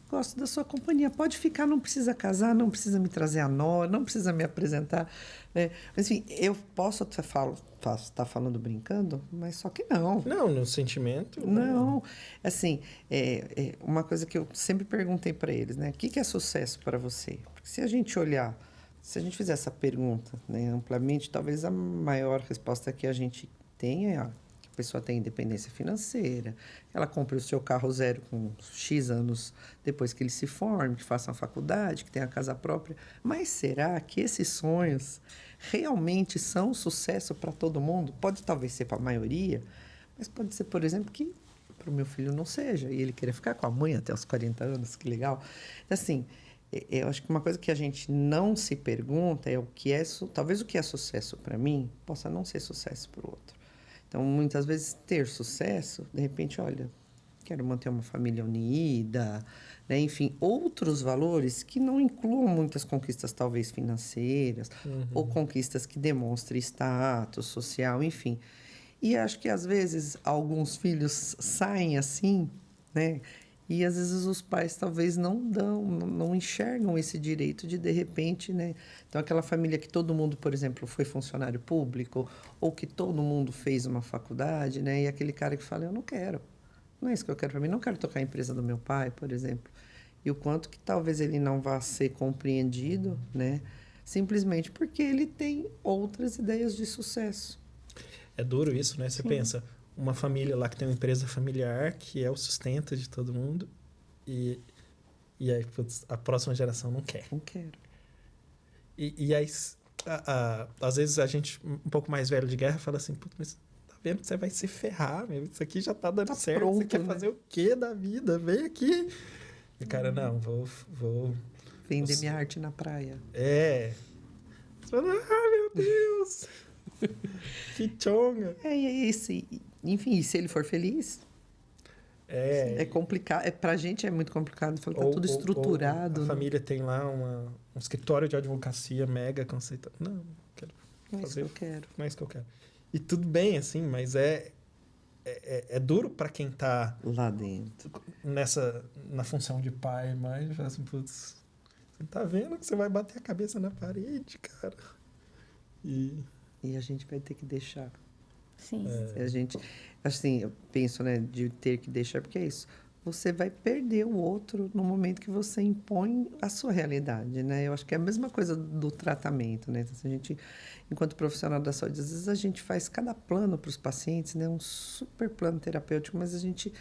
Gosto da sua companhia. Pode ficar, não precisa casar, não precisa me trazer a nora, não precisa me apresentar. Né? Mas, enfim, eu posso até estar falando brincando, mas só que não. Não, no sentimento. Não. Assim, uma coisa que eu sempre perguntei para eles, né? O que é sucesso para você? Porque se a gente olhar, se a gente fizer essa pergunta, né, amplamente, talvez a maior resposta que a gente tenha é que a pessoa tem independência financeira, ela compre o seu carro zero com X anos depois que ele se forme, que faça uma faculdade, que tenha a casa própria. Mas será que esses sonhos realmente são sucesso para todo mundo? Pode talvez ser para a maioria, mas pode ser, por exemplo, que para o meu filho não seja, e ele querer ficar com a mãe até os 40 anos, que legal. Assim, eu acho que uma coisa que a gente não se pergunta é o que é, talvez o que é sucesso para mim possa não ser sucesso para o outro. Então, muitas vezes, ter sucesso, de repente, olha, quero manter uma família unida, né? Enfim, outros valores que não incluam muitas conquistas, talvez, financeiras, ou conquistas que demonstrem status social, enfim. E acho que, às vezes, alguns filhos saem assim, né? E, às vezes, os pais talvez não enxergam esse direito de repente, né? Então, aquela família que todo mundo, por exemplo, foi funcionário público, ou que todo mundo fez uma faculdade, né? E aquele cara que fala, eu não quero. Não é isso que eu quero para mim. Não quero tocar a empresa do meu pai, por exemplo. E o quanto que talvez ele não vá ser compreendido, né? Simplesmente porque ele tem outras ideias de sucesso. É duro isso, né? Você pensa, uma família lá que tem uma empresa familiar, que é o sustento de todo mundo, e aí, putz, a próxima geração não quer. Não quero. E aí, às vezes, a gente, um pouco mais velho de guerra, fala assim, putz, mas tá vendo que você vai se ferrar, meu? Isso aqui já tá dando certo, pronto, você quer né? fazer o quê da vida? Vem aqui. E, cara, não, vou... Vender minha arte na praia. É. Você fala, meu Deus! Que chonga! Enfim, e se ele for feliz, é complicado. Pra gente é muito complicado. Tá tudo estruturado. A família tem lá um escritório de advocacia mega conceituado. Não quero fazer. Não é isso que eu quero. E tudo bem, assim, mas é duro para quem tá lá dentro. Na função de pai, mas assim, putz, você tá vendo que você vai bater a cabeça na parede, cara. E a gente vai ter que deixar. Sim. A gente, assim, eu penso, né, de ter que deixar, porque é isso. Você vai perder o outro no momento que você impõe a sua realidade, né? Eu acho que é a mesma coisa do tratamento, né? Então, a gente, enquanto profissional da saúde, às vezes a gente faz cada plano para os pacientes, né? Um super plano terapêutico, mas a gente,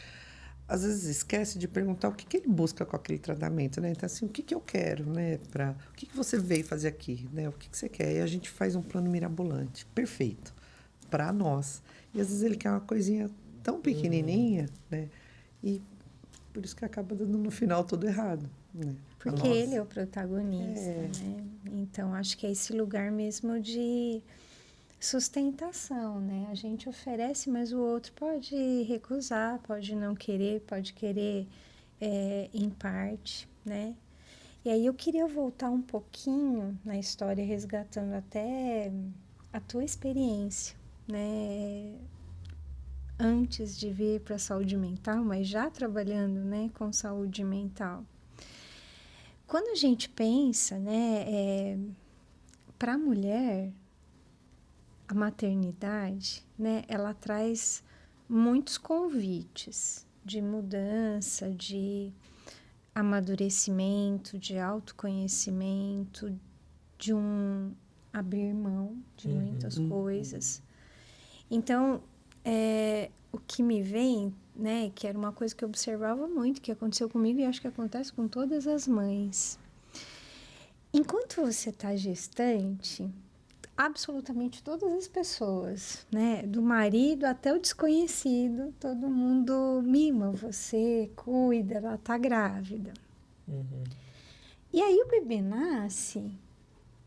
às vezes, esquece de perguntar o que ele busca com aquele tratamento, né? Então, assim, o que eu quero, né? O que você veio fazer aqui, né? O que você quer? E a gente faz um plano mirabolante, perfeito, para nós. E, às vezes, ele quer uma coisinha tão pequenininha, né? E por isso que acaba dando no final tudo errado, né? Porque ele é o protagonista, né? Então, acho que é esse lugar mesmo de sustentação, né? A gente oferece, mas o outro pode recusar, pode não querer, pode querer em parte, né? E aí eu queria voltar um pouquinho na história, resgatando até a tua experiência, né? Antes de vir para a saúde mental, mas já trabalhando, né, com saúde mental. Quando a gente pensa, né, para a mulher, a maternidade, né, ela traz muitos convites de mudança, de amadurecimento, de autoconhecimento, de um abrir mão de muitas coisas. Então, o que me vem, né, que era uma coisa que eu observava muito, que aconteceu comigo e acho que acontece com todas as mães. Enquanto você está gestante, absolutamente todas as pessoas, né, do marido até o desconhecido, todo mundo mima você, cuida, ela está grávida. E aí o bebê nasce,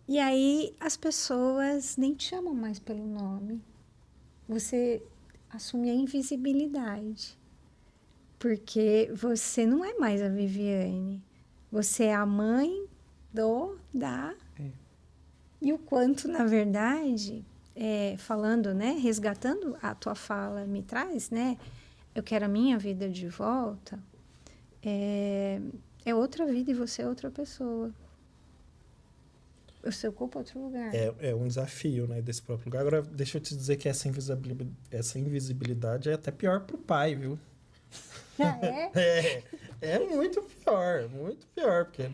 e aí as pessoas nem te chamam mais pelo nome. Você assume a invisibilidade, porque você não é mais a Viviane, você é a mãe da... E o quanto, na verdade, falando, né, resgatando a tua fala me traz, né, eu quero a minha vida de volta, é outra vida e você é outra pessoa. Você ocupa outro lugar. É um desafio, né, desse próprio lugar. Agora, deixa eu te dizer que essa invisibilidade é até pior pro pai, viu? Ah, é? É muito pior, porque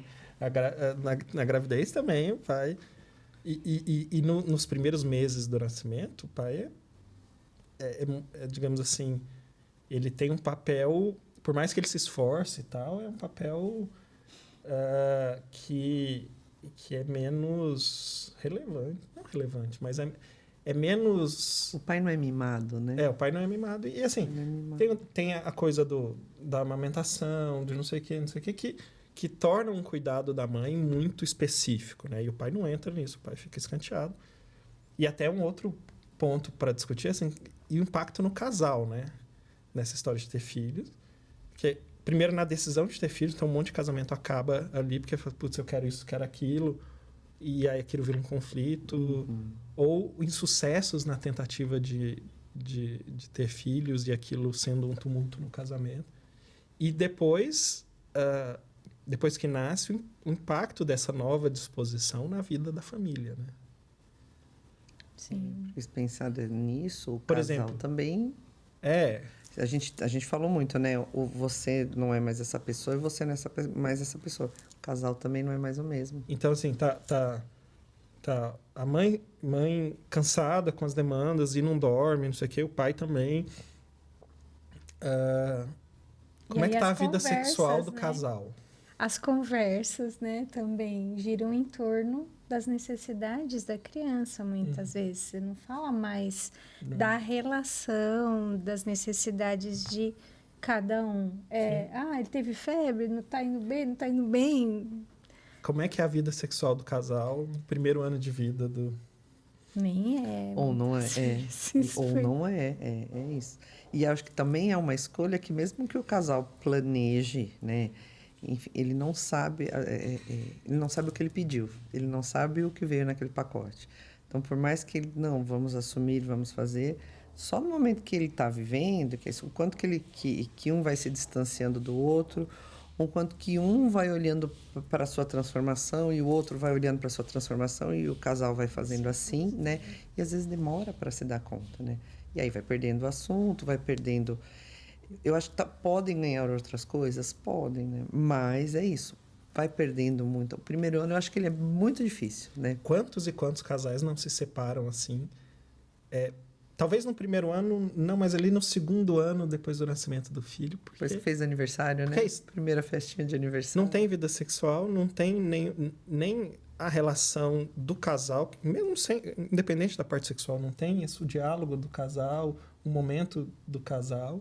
na gravidez também o pai... E nos primeiros meses do nascimento, o pai digamos assim, ele tem um papel, por mais que ele se esforce e tal, é um papel que é menos relevante. Não relevante, mas é menos... O pai não é mimado, né? O pai não é mimado. E assim, tem a coisa da amamentação, de não sei o que, que torna um cuidado da mãe muito específico, né? E o pai não entra nisso, o pai fica escanteado. E até um outro ponto para discutir, assim, e o impacto no casal, né? Nessa história de ter filhos. Porque, primeiro, na decisão de ter filhos, então um monte de casamento acaba ali, porque, putz, eu quero isso, quero aquilo, e aí aquilo vira um conflito. Ou insucessos na tentativa de ter filhos e aquilo sendo um tumulto no casamento. E depois... depois que nasce, o impacto dessa nova disposição na vida da família, né? Sim. Fiz pensar nisso, o Por casal exemplo, também... A gente falou muito, né? Você não é mais essa pessoa e você não é mais essa pessoa. O casal também não é mais o mesmo. Então, assim, tá a mãe cansada com as demandas e não dorme, não sei o quê. O pai também. Como é que tá a vida sexual do casal? As conversas, né, também giram em torno das necessidades da criança, muitas vezes. Você não fala mais da relação, das necessidades de cada um. Ele teve febre, não tá indo bem, não tá indo bem. Como é que é a vida sexual do casal no primeiro ano de vida do... Nem é. Ou não é. Ou não é. É isso. E acho que também é uma escolha que mesmo que o casal planeje, né? Enfim, ele não sabe o que ele pediu, ele não sabe o que veio naquele pacote. Então, por mais que ele, não, vamos assumir, vamos fazer, só no momento que ele está vivendo, o quanto que um vai se distanciando do outro, o quanto que um vai olhando para a sua transformação e o outro vai olhando para a sua transformação e o casal vai fazendo assim, né? E às vezes demora para se dar conta, né? E aí vai perdendo o assunto, vai perdendo... Eu acho que podem ganhar outras coisas? Podem, né? Mas é isso. Vai perdendo muito. O primeiro ano eu acho que ele é muito difícil, né? Quantos e quantos casais não se separam assim? Talvez no primeiro ano, não, mas ali no segundo ano, depois do nascimento do filho. Porque... Depois que fez aniversário, né? Primeira festinha de aniversário. Não tem vida sexual, não tem nem a relação do casal, mesmo independente da parte sexual, não tem esse o diálogo do casal, o momento do casal.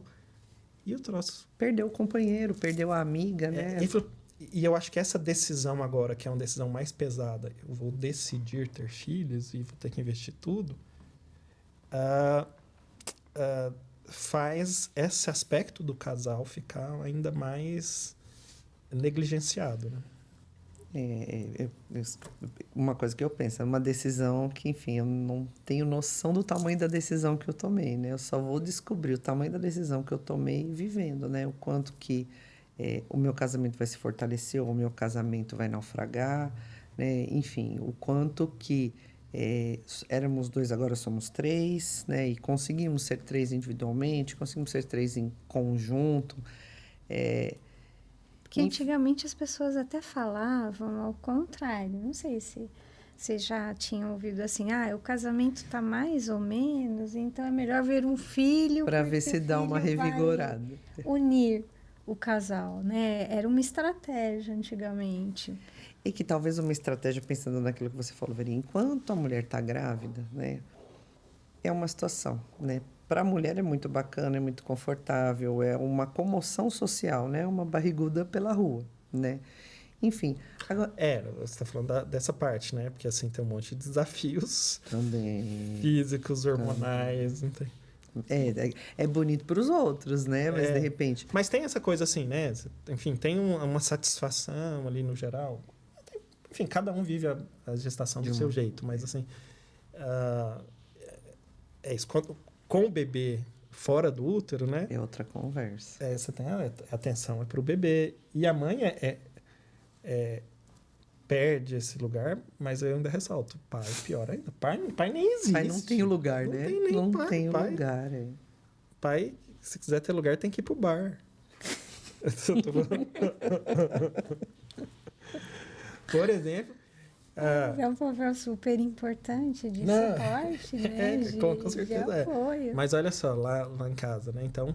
E o troço. Perdeu o companheiro, perdeu a amiga, né? E eu acho que essa decisão agora, que é uma decisão mais pesada, eu vou decidir ter filhos e vou ter que investir tudo, faz esse aspecto do casal ficar ainda mais negligenciado, né? Uma coisa que eu penso, é uma decisão que, enfim, eu não tenho noção do tamanho da decisão que eu tomei, né? Eu só vou descobrir o tamanho da decisão que eu tomei vivendo, né? O quanto que o meu casamento vai se fortalecer ou o meu casamento vai naufragar, né? Enfim, o quanto que éramos 2, agora somos 3, né? E conseguimos ser 3 individualmente, conseguimos ser 3 em conjunto, Porque antigamente as pessoas até falavam ao contrário. Não sei se Você já tinha ouvido assim, o casamento tá mais ou menos, então é melhor ver um filho. Para ver se dá uma revigorada. Unir o casal, né? Era uma estratégia antigamente. E que talvez uma estratégia, pensando naquilo que você falou, Verinha, enquanto a mulher está grávida, né? É uma situação, né? Para a mulher é muito bacana, é muito confortável, é uma comoção social, né? Uma barriguda pela rua, né? Enfim. Agora... você está falando dessa parte, né? Porque assim tem um monte de desafios também físicos, hormonais, não tem. É bonito para os outros, né? Mas de repente. Mas tem essa coisa assim, né? Enfim, tem uma satisfação ali no geral. Enfim, cada um vive a gestação do seu jeito, mas assim. É isso. Com o bebê fora do útero, né? É outra conversa. Você tem a atenção para o bebê. E a mãe perde esse lugar, mas eu ainda ressalto. Pai, pior ainda. Pai nem existe. Pai não tem lugar, não né? Tem nem não pai, tem pai, lugar. Pai, se quiser ter lugar, tem que ir pro bar. Por exemplo... É um papel super importante de suporte, né? Com certeza de apoio. Mas olha só, lá em casa, né? Então,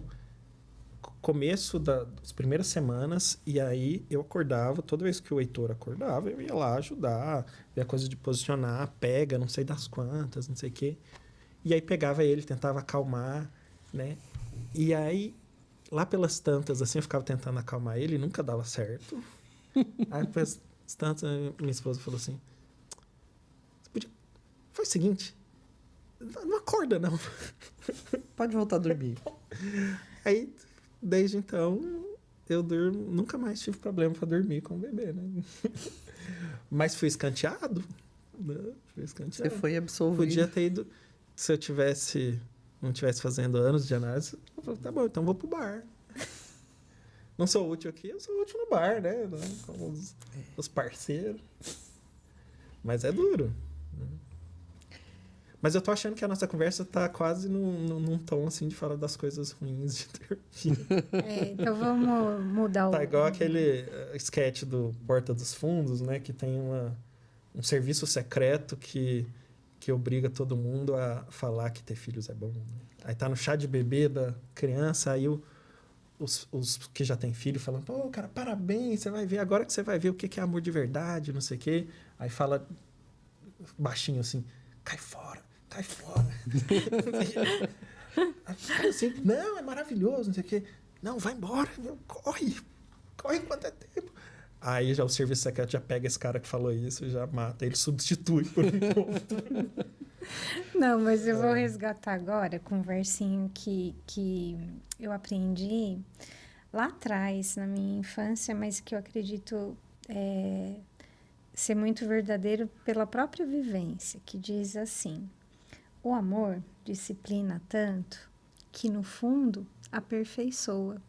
começo das primeiras semanas, e aí eu acordava, toda vez que o Heitor acordava, eu ia lá ajudar, ver a coisa de posicionar, pega, não sei das quantas, não sei o quê. E aí pegava ele, tentava acalmar, né? E aí, lá pelas tantas, assim, eu ficava tentando acalmar ele, e nunca dava certo. Aí, pelas tantas, minha esposa falou assim, foi o seguinte, não acorda, não. Pode voltar a dormir. Aí, desde então, eu durmo, nunca mais tive problema para dormir com o bebê, né? Mas fui escanteado. Né? Você foi absolvido. Podia ter ido, se eu não tivesse fazendo anos de análise, eu falei, tá bom, então vou pro bar. Não sou útil aqui, eu sou útil no bar, né? Com os parceiros. Mas é duro. Né? Mas eu tô achando que a nossa conversa tá quase num tom, assim, de falar das coisas ruins de ter filho. Então vamos mudar Tá igual aquele sketch do Porta dos Fundos, né? Que tem um serviço secreto que obriga todo mundo a falar que ter filhos é bom. Né? Aí tá no chá de bebê da criança, aí os que já têm filho falam, pô, cara, parabéns, você vai ver, agora que você vai ver o que é amor de verdade, não sei o quê. Aí fala baixinho assim, cai fora. Assim, não, é maravilhoso, não sei o quê. Não, vai embora, corre enquanto é tempo. Aí já o serviço secreto já pega esse cara que falou isso e já mata, ele substitui por enquanto. Não, mas eu vou resgatar agora com um versinho que eu aprendi lá atrás, na minha infância, mas que eu acredito ser muito verdadeiro pela própria vivência, que diz assim: o amor disciplina tanto que, no fundo, aperfeiçoa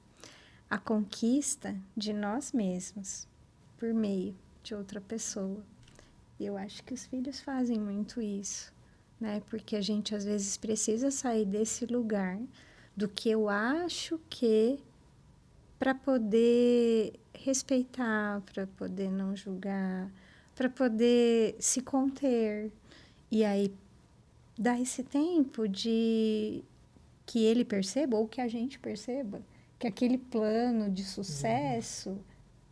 a conquista de nós mesmos por meio de outra pessoa. Eu acho que os filhos fazem muito isso, né? Porque a gente, às vezes, precisa sair desse lugar do que eu acho que, para poder respeitar, para poder não julgar, para poder se conter. E aí, dá esse tempo de que ele perceba, ou que a gente perceba, que aquele plano de sucesso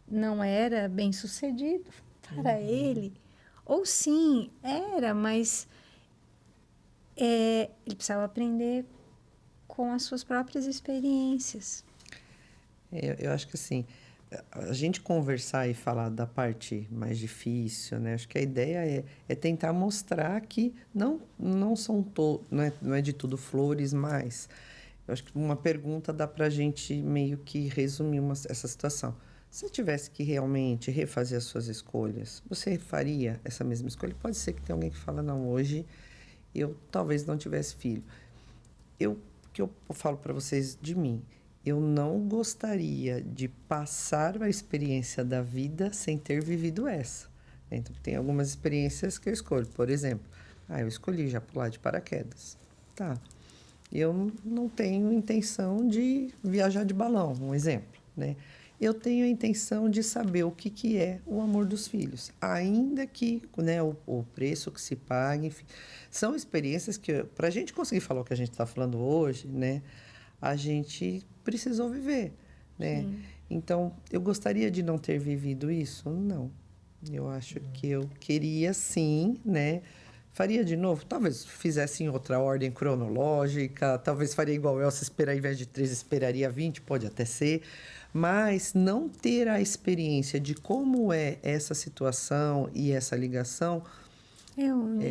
não era bem sucedido para ele. Ou sim, era, mas ele precisava aprender com as suas próprias experiências. Eu acho que assim, a gente conversar e falar da parte mais difícil, né? Acho que a ideia é tentar mostrar que não é de tudo flores, mas eu acho que uma pergunta dá para a gente meio que resumir essa situação. Se tivesse que realmente refazer as suas escolhas, você faria essa mesma escolha? Pode ser que tenha alguém que fala, não, hoje eu talvez não tivesse filho. Que eu falo para vocês de mim, eu não gostaria de passar a experiência da vida sem ter vivido essa. Então, tem algumas experiências que eu escolho. Por exemplo, eu escolhi já pular de paraquedas. Tá. Eu não tenho intenção de viajar de balão, um exemplo, né? eu tenho a intenção de saber o que é o amor dos filhos. Ainda que, né, o preço que se paga, enfim. São experiências que, para a gente conseguir falar o que a gente está falando hoje, né, a gente precisou viver, né? Sim. Então, eu gostaria de não ter vivido isso? Não. Eu acho que eu queria sim, né? Faria de novo? Talvez fizesse em outra ordem cronológica, talvez faria igual eu, se esperar, ao invés de 3, esperaria 20, pode até ser. Mas não ter a experiência de como é essa situação e essa ligação... É única.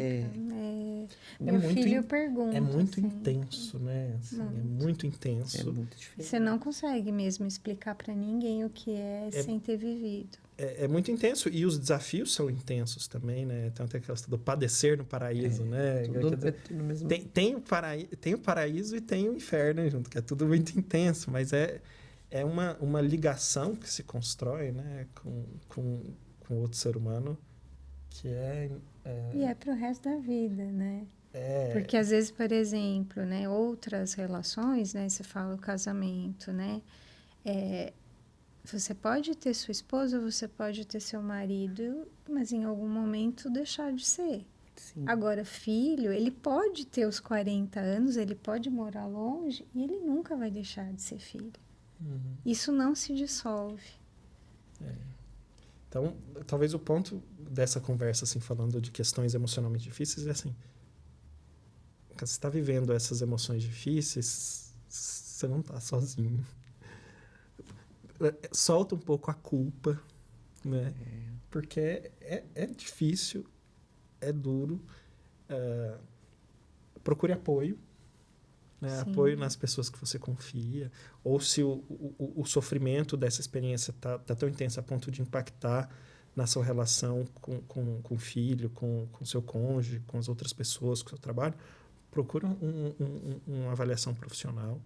Meu filho pergunta. É muito assim, intenso, né? Assim, é muito intenso. É muito difícil. Você não consegue mesmo explicar para ninguém o que é sem ter vivido. É muito intenso e os desafios são intensos também, né? Tanto é aquela do padecer no paraíso, né? Tudo mesmo. Tem o paraíso e tem o inferno junto, que é tudo muito intenso, mas é uma ligação que se constrói, né? Com outro ser humano que E é para o resto da vida, né? Porque às vezes, por exemplo, né, outras relações, né, você fala o casamento, né, você pode ter sua esposa, você pode ter seu marido, mas em algum momento deixar de ser. Sim. Agora, filho, ele pode ter os 40 anos, ele pode morar longe e ele nunca vai deixar de ser filho. Isso não se dissolve. Então, talvez o ponto dessa conversa, assim, falando de questões emocionalmente difíceis, é assim: você está vivendo essas emoções difíceis, você não está sozinho. Solta um pouco a culpa, né? Porque é difícil, é duro. Procure apoio, né? Apoio nas pessoas que você confia. Ou se o sofrimento dessa experiência tá tão intenso a ponto de impactar na sua relação com o filho, com o seu cônjuge, com as outras pessoas, com o seu trabalho, procura uma avaliação profissional.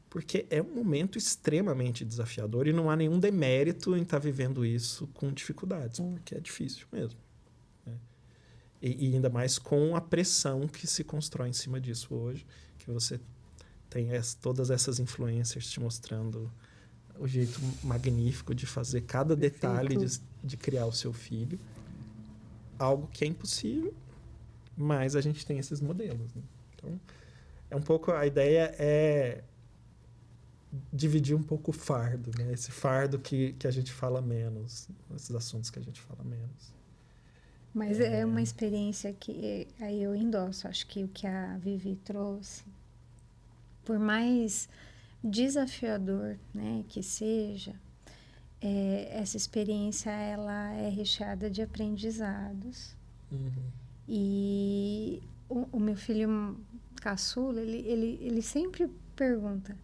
Porque é um momento extremamente desafiador e não há nenhum demérito em estar vivendo isso com dificuldades, porque é difícil mesmo, né? E ainda mais com a pressão que se constrói em cima disso hoje, que você tem todas essas influências te mostrando o jeito magnífico de fazer cada detalhe de criar o seu filho. Algo que é impossível, mas a gente tem esses modelos, né? Então, é um pouco... A ideia é dividir um pouco o fardo, né? Esse fardo que a gente fala menos, esses assuntos que a gente fala menos. Mas é uma experiência que aí eu endosso. Acho que o que a Vivi trouxe, por mais desafiador, né, que seja, essa experiência ela é recheada de aprendizados. E o meu filho caçula, ele sempre pergunta: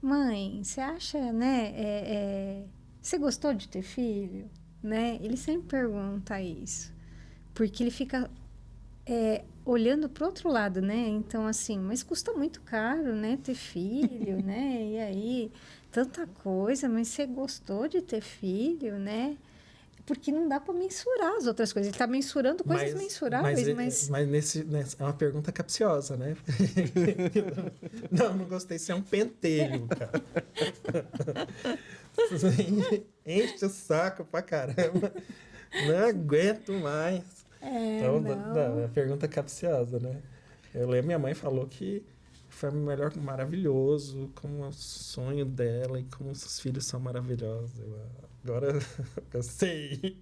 mãe, você acha, né, você gostou de ter filho? Né? Ele sempre pergunta isso, porque ele fica olhando para o outro lado, né? Então, assim, mas custa muito caro, né, ter filho, né? E aí, tanta coisa, mas você gostou de ter filho, né? Porque não dá para mensurar as outras coisas. Ele está mensurando coisas mensuráveis, mas é uma pergunta capciosa, né? Não gostei. Isso é um pentelho, cara. Enche o saco pra caramba. Não aguento mais. Então, não, é uma pergunta capciosa, né? Eu lembro, minha mãe falou que foi maravilhoso, como é o sonho dela e como os filhos são maravilhosos. Agora eu sei.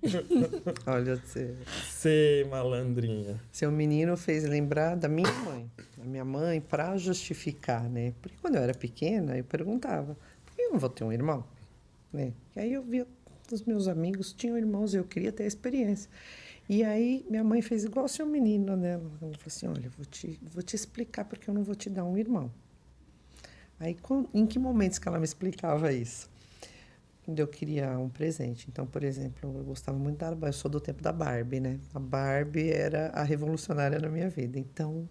Olha você. Sei, malandrinha. Seu menino fez lembrar da minha mãe. A minha mãe, para justificar, né? Porque quando eu era pequena, eu perguntava: por que eu não vou ter um irmão? Né? E aí eu via os meus amigos tinham irmãos e eu queria ter a experiência. E aí minha mãe fez igual o seu menino, né? Ela falou assim: olha, vou te explicar porque eu não vou te dar um irmão. Aí, em que momentos que ela me explicava isso? Quando eu queria um presente. Então, por exemplo, eu gostava muito da Barbie. Eu sou do tempo da Barbie, né? A Barbie era a revolucionária na minha vida. Então,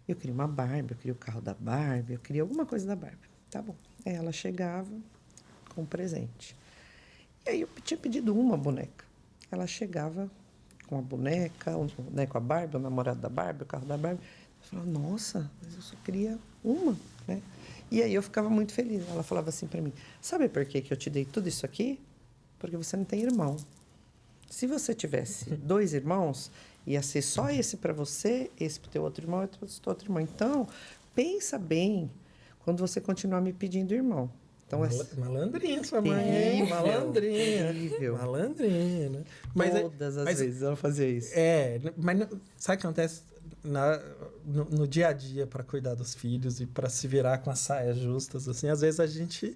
eu queria uma Barbie, eu queria o carro da Barbie, eu queria alguma coisa da Barbie. Tá bom. Aí ela chegava com um presente. E aí eu tinha pedido uma boneca. Ela chegava com a boneca, né, com a Barbie, o namorado da Barbie, o carro da Barbie. Eu falava: nossa, mas eu só queria uma, né? E aí eu ficava muito feliz. Ela falava assim para mim, sabe por que eu te dei tudo isso aqui? Porque você não tem irmão. Se você tivesse 2 irmãos, ia ser só esse para você, esse para o teu outro irmão e esse para o outro irmão. Então, pensa bem quando você continuar me pedindo irmão. Então, malandrinha sua mãe, hein? Malandrinha. Terrível. Malandrinha, né? Todas as vezes ela fazia isso. Mas sabe o que acontece no dia a dia para cuidar dos filhos e para se virar com as saias justas, assim, às vezes a gente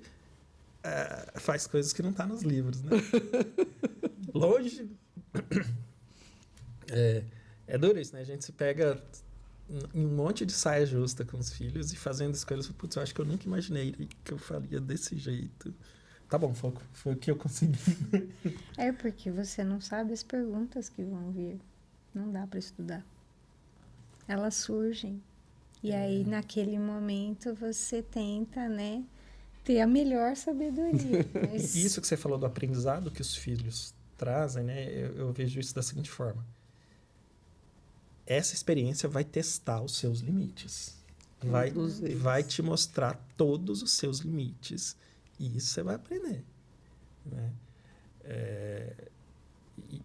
faz coisas que não tá nos livros, né? Longe. É duro isso, né? A gente se pega em um monte de saia justa com os filhos e fazendo escolhas. Putz, eu acho que eu nunca imaginei que eu faria desse jeito. Tá bom, foi o que eu consegui. É porque você não sabe as perguntas que vão vir. Não dá para estudar. Elas surgem. E aí, naquele momento, você tenta, né, ter a melhor sabedoria. Mas... Isso que você falou do aprendizado que os filhos trazem, né? Eu vejo isso da seguinte forma. Essa experiência vai testar os seus limites. Vai te mostrar todos os seus limites. E isso você vai aprender. Né?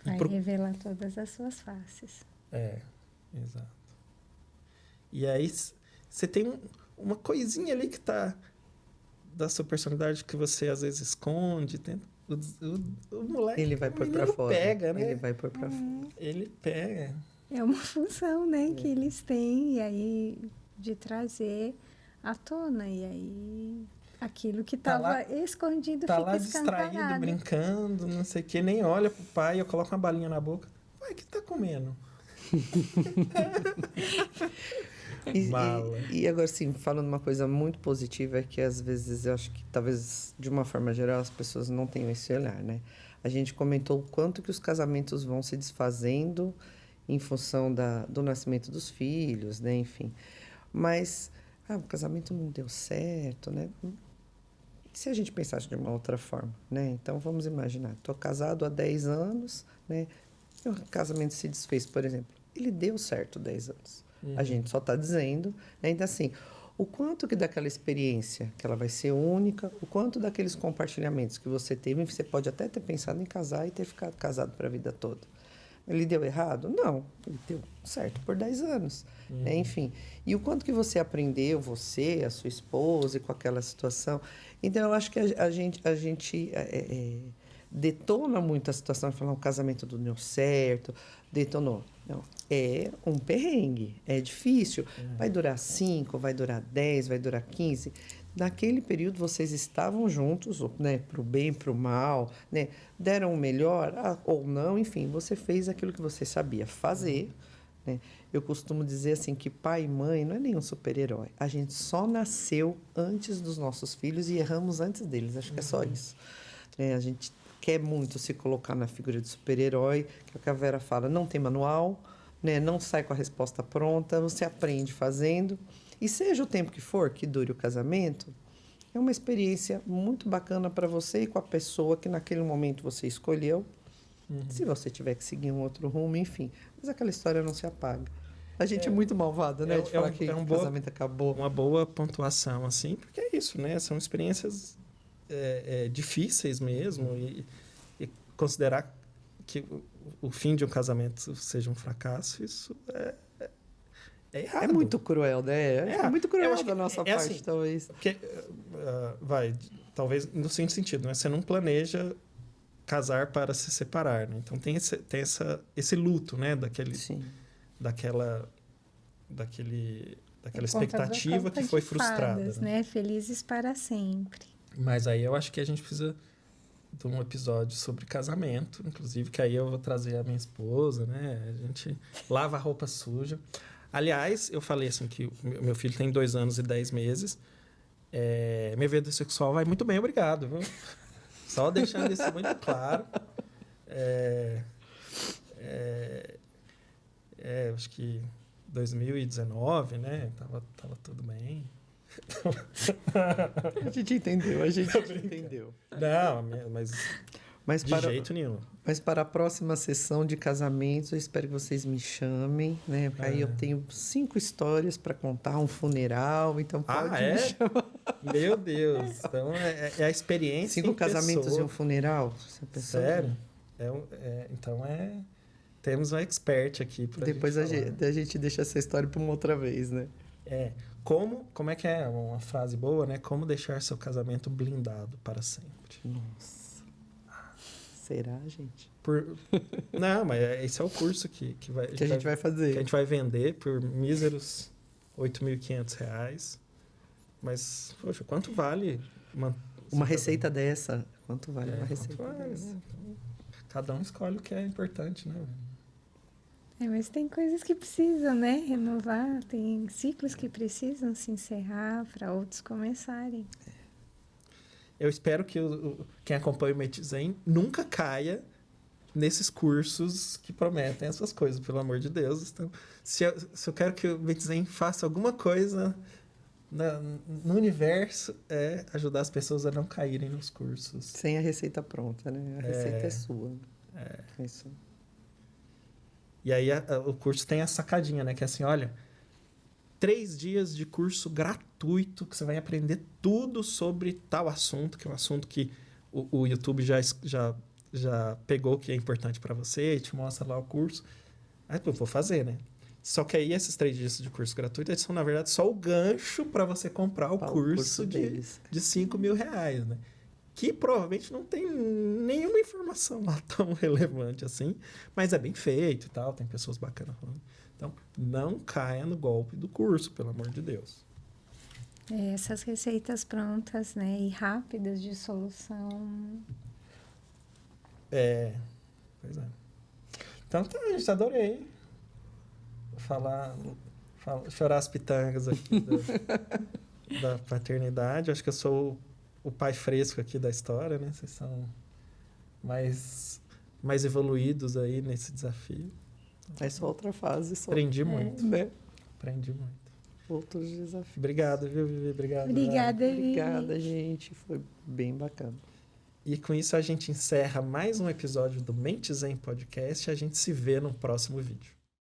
Vai revelar todas as suas faces. Exato. E aí, você tem uma coisinha ali que tá da sua personalidade que você às vezes esconde. O moleque, ele vai pôr pra fora. Pega, né? Ele vai pôr pra fora. Ele pega. É uma função, né, que eles têm, e aí de trazer à tona, e aí aquilo que estava escondido tá fica lá distraído, brincando, não sei o que, nem olha pro pai, eu coloco uma balinha na boca. Pai, o que tá comendo? E agora, sim, falando uma coisa muito positiva, é que às vezes eu acho que talvez, de uma forma geral, as pessoas não tenham esse olhar, né? A gente comentou o quanto que os casamentos vão se desfazendo em função do nascimento dos filhos, né? Enfim. Mas, o casamento não deu certo, né? E se a gente pensasse de uma outra forma, né? Então, vamos imaginar, estou casado há 10 anos, né? E o casamento se desfez, por exemplo. Ele deu certo 10 anos. A gente só está dizendo, né? Então, assim, o quanto que daquela experiência, que ela vai ser única, o quanto daqueles compartilhamentos que você teve, você pode até ter pensado em casar e ter ficado casado para a vida toda. Ele deu errado? Não, ele deu certo por 10 anos. Né? Enfim, e o quanto que você aprendeu, você, a sua esposa, e com aquela situação. Então, eu acho que a gente detona muito a situação, falar o casamento não deu certo, detonou. Não, é um perrengue, é difícil. Vai durar 5, vai durar 10, vai durar 15. Naquele período, vocês estavam juntos, né, para o bem, para o mal, né, deram o melhor ou não, enfim, você fez aquilo que você sabia fazer. Né? Eu costumo dizer assim que pai e mãe não é nenhum super-herói. A gente só nasceu antes dos nossos filhos e erramos antes deles. Acho que é só isso. A gente quer muito se colocar na figura de super-herói, que é o que a Vera fala, não tem manual, né? Não sai com a resposta pronta, você aprende fazendo. E seja o tempo que for, que dure o casamento, é uma experiência muito bacana para você e com a pessoa que naquele momento você escolheu. Se você tiver que seguir um outro rumo, enfim. Mas aquela história não se apaga. A gente é muito malvada, né? De falar que o casamento acabou. Uma boa pontuação, assim, porque é isso, né? São experiências difíceis mesmo. E considerar que o fim de um casamento seja um fracasso, isso é errado. É muito cruel, né? É muito cruel da nossa parte, assim, talvez. Porque, talvez no seguinte sentido, né? Você não planeja casar para se separar, né? Então tem esse luto, né? Daquela expectativa que foi frustrada. Fadas, né? Felizes para sempre. Mas aí eu acho que a gente precisa de um episódio sobre casamento, inclusive, que aí eu vou trazer a minha esposa, né? A gente lava a roupa suja. Aliás, eu falei assim que o meu filho tem 2 anos e 10 meses. Minha vida sexual vai muito bem, obrigado. Viu? Só deixando isso muito claro. Acho que 2019, né? Tava tudo bem. A gente entendeu, a gente entendeu. Não, mas de jeito nenhum. Mas para a próxima sessão de casamentos, eu espero que vocês me chamem, né? Porque aí eu tenho 5 histórias para contar, um funeral, então pode me chamar. Meu Deus. Então, é a experiência 5 em casamentos pessoa. e um funeral? Você pensou? Sério? Então, temos um expert aqui pra Depois gente falar. a gente deixa essa história para uma outra vez, né? Como é que é uma frase boa, né? Como deixar seu casamento blindado para sempre. Nossa. Será, gente? Não, mas esse é o curso que Que a gente vai fazer. que a gente vai vender por míseros R$8.500. Mas, poxa, quanto vale Uma receita dessa? Quanto vale uma quanto receita vale, dessa? né? Então, cada um escolhe o que é importante, né? Mas tem coisas que precisam, né? Renovar, tem ciclos que precisam se encerrar para outros começarem. Eu espero que quem acompanha o Metizen nunca caia nesses cursos que prometem essas coisas, pelo amor de Deus. Então, se eu quero que o Metizen faça alguma coisa no universo, é ajudar as pessoas a não caírem nos cursos. Sem a receita pronta, né? A receita é sua. É isso. E aí o curso tem a sacadinha, né? Que é assim, olha, 3 dias de curso gratuito que você vai aprender tudo sobre tal assunto, que é um assunto que o YouTube já pegou que é importante para você e te mostra lá o curso. Aí eu vou fazer, né? Só que aí esses 3 dias de curso gratuito eles são, na verdade, só o gancho para você comprar o curso de R$5.000, né? Que provavelmente não tem nenhuma informação lá tão relevante assim, mas é bem feito e tal, tem pessoas bacanas falando. Então, não caia no golpe do curso, pelo amor de Deus. Essas receitas prontas, né, e rápidas de solução. Pois é. Então, tá, gente, adorei chorar as pitangas aqui da paternidade. Acho que eu sou o pai fresco aqui da história, né? Vocês são mais evoluídos aí nesse desafio. É só outra fase. Aprendi muito. Né? Aprendi muito. Outros desafios. Obrigado, viu, Vivi? Obrigada, Vivi. Obrigada, gente. Foi bem bacana. E com isso a gente encerra mais um episódio do Mentes em Podcast. A gente se vê no próximo vídeo.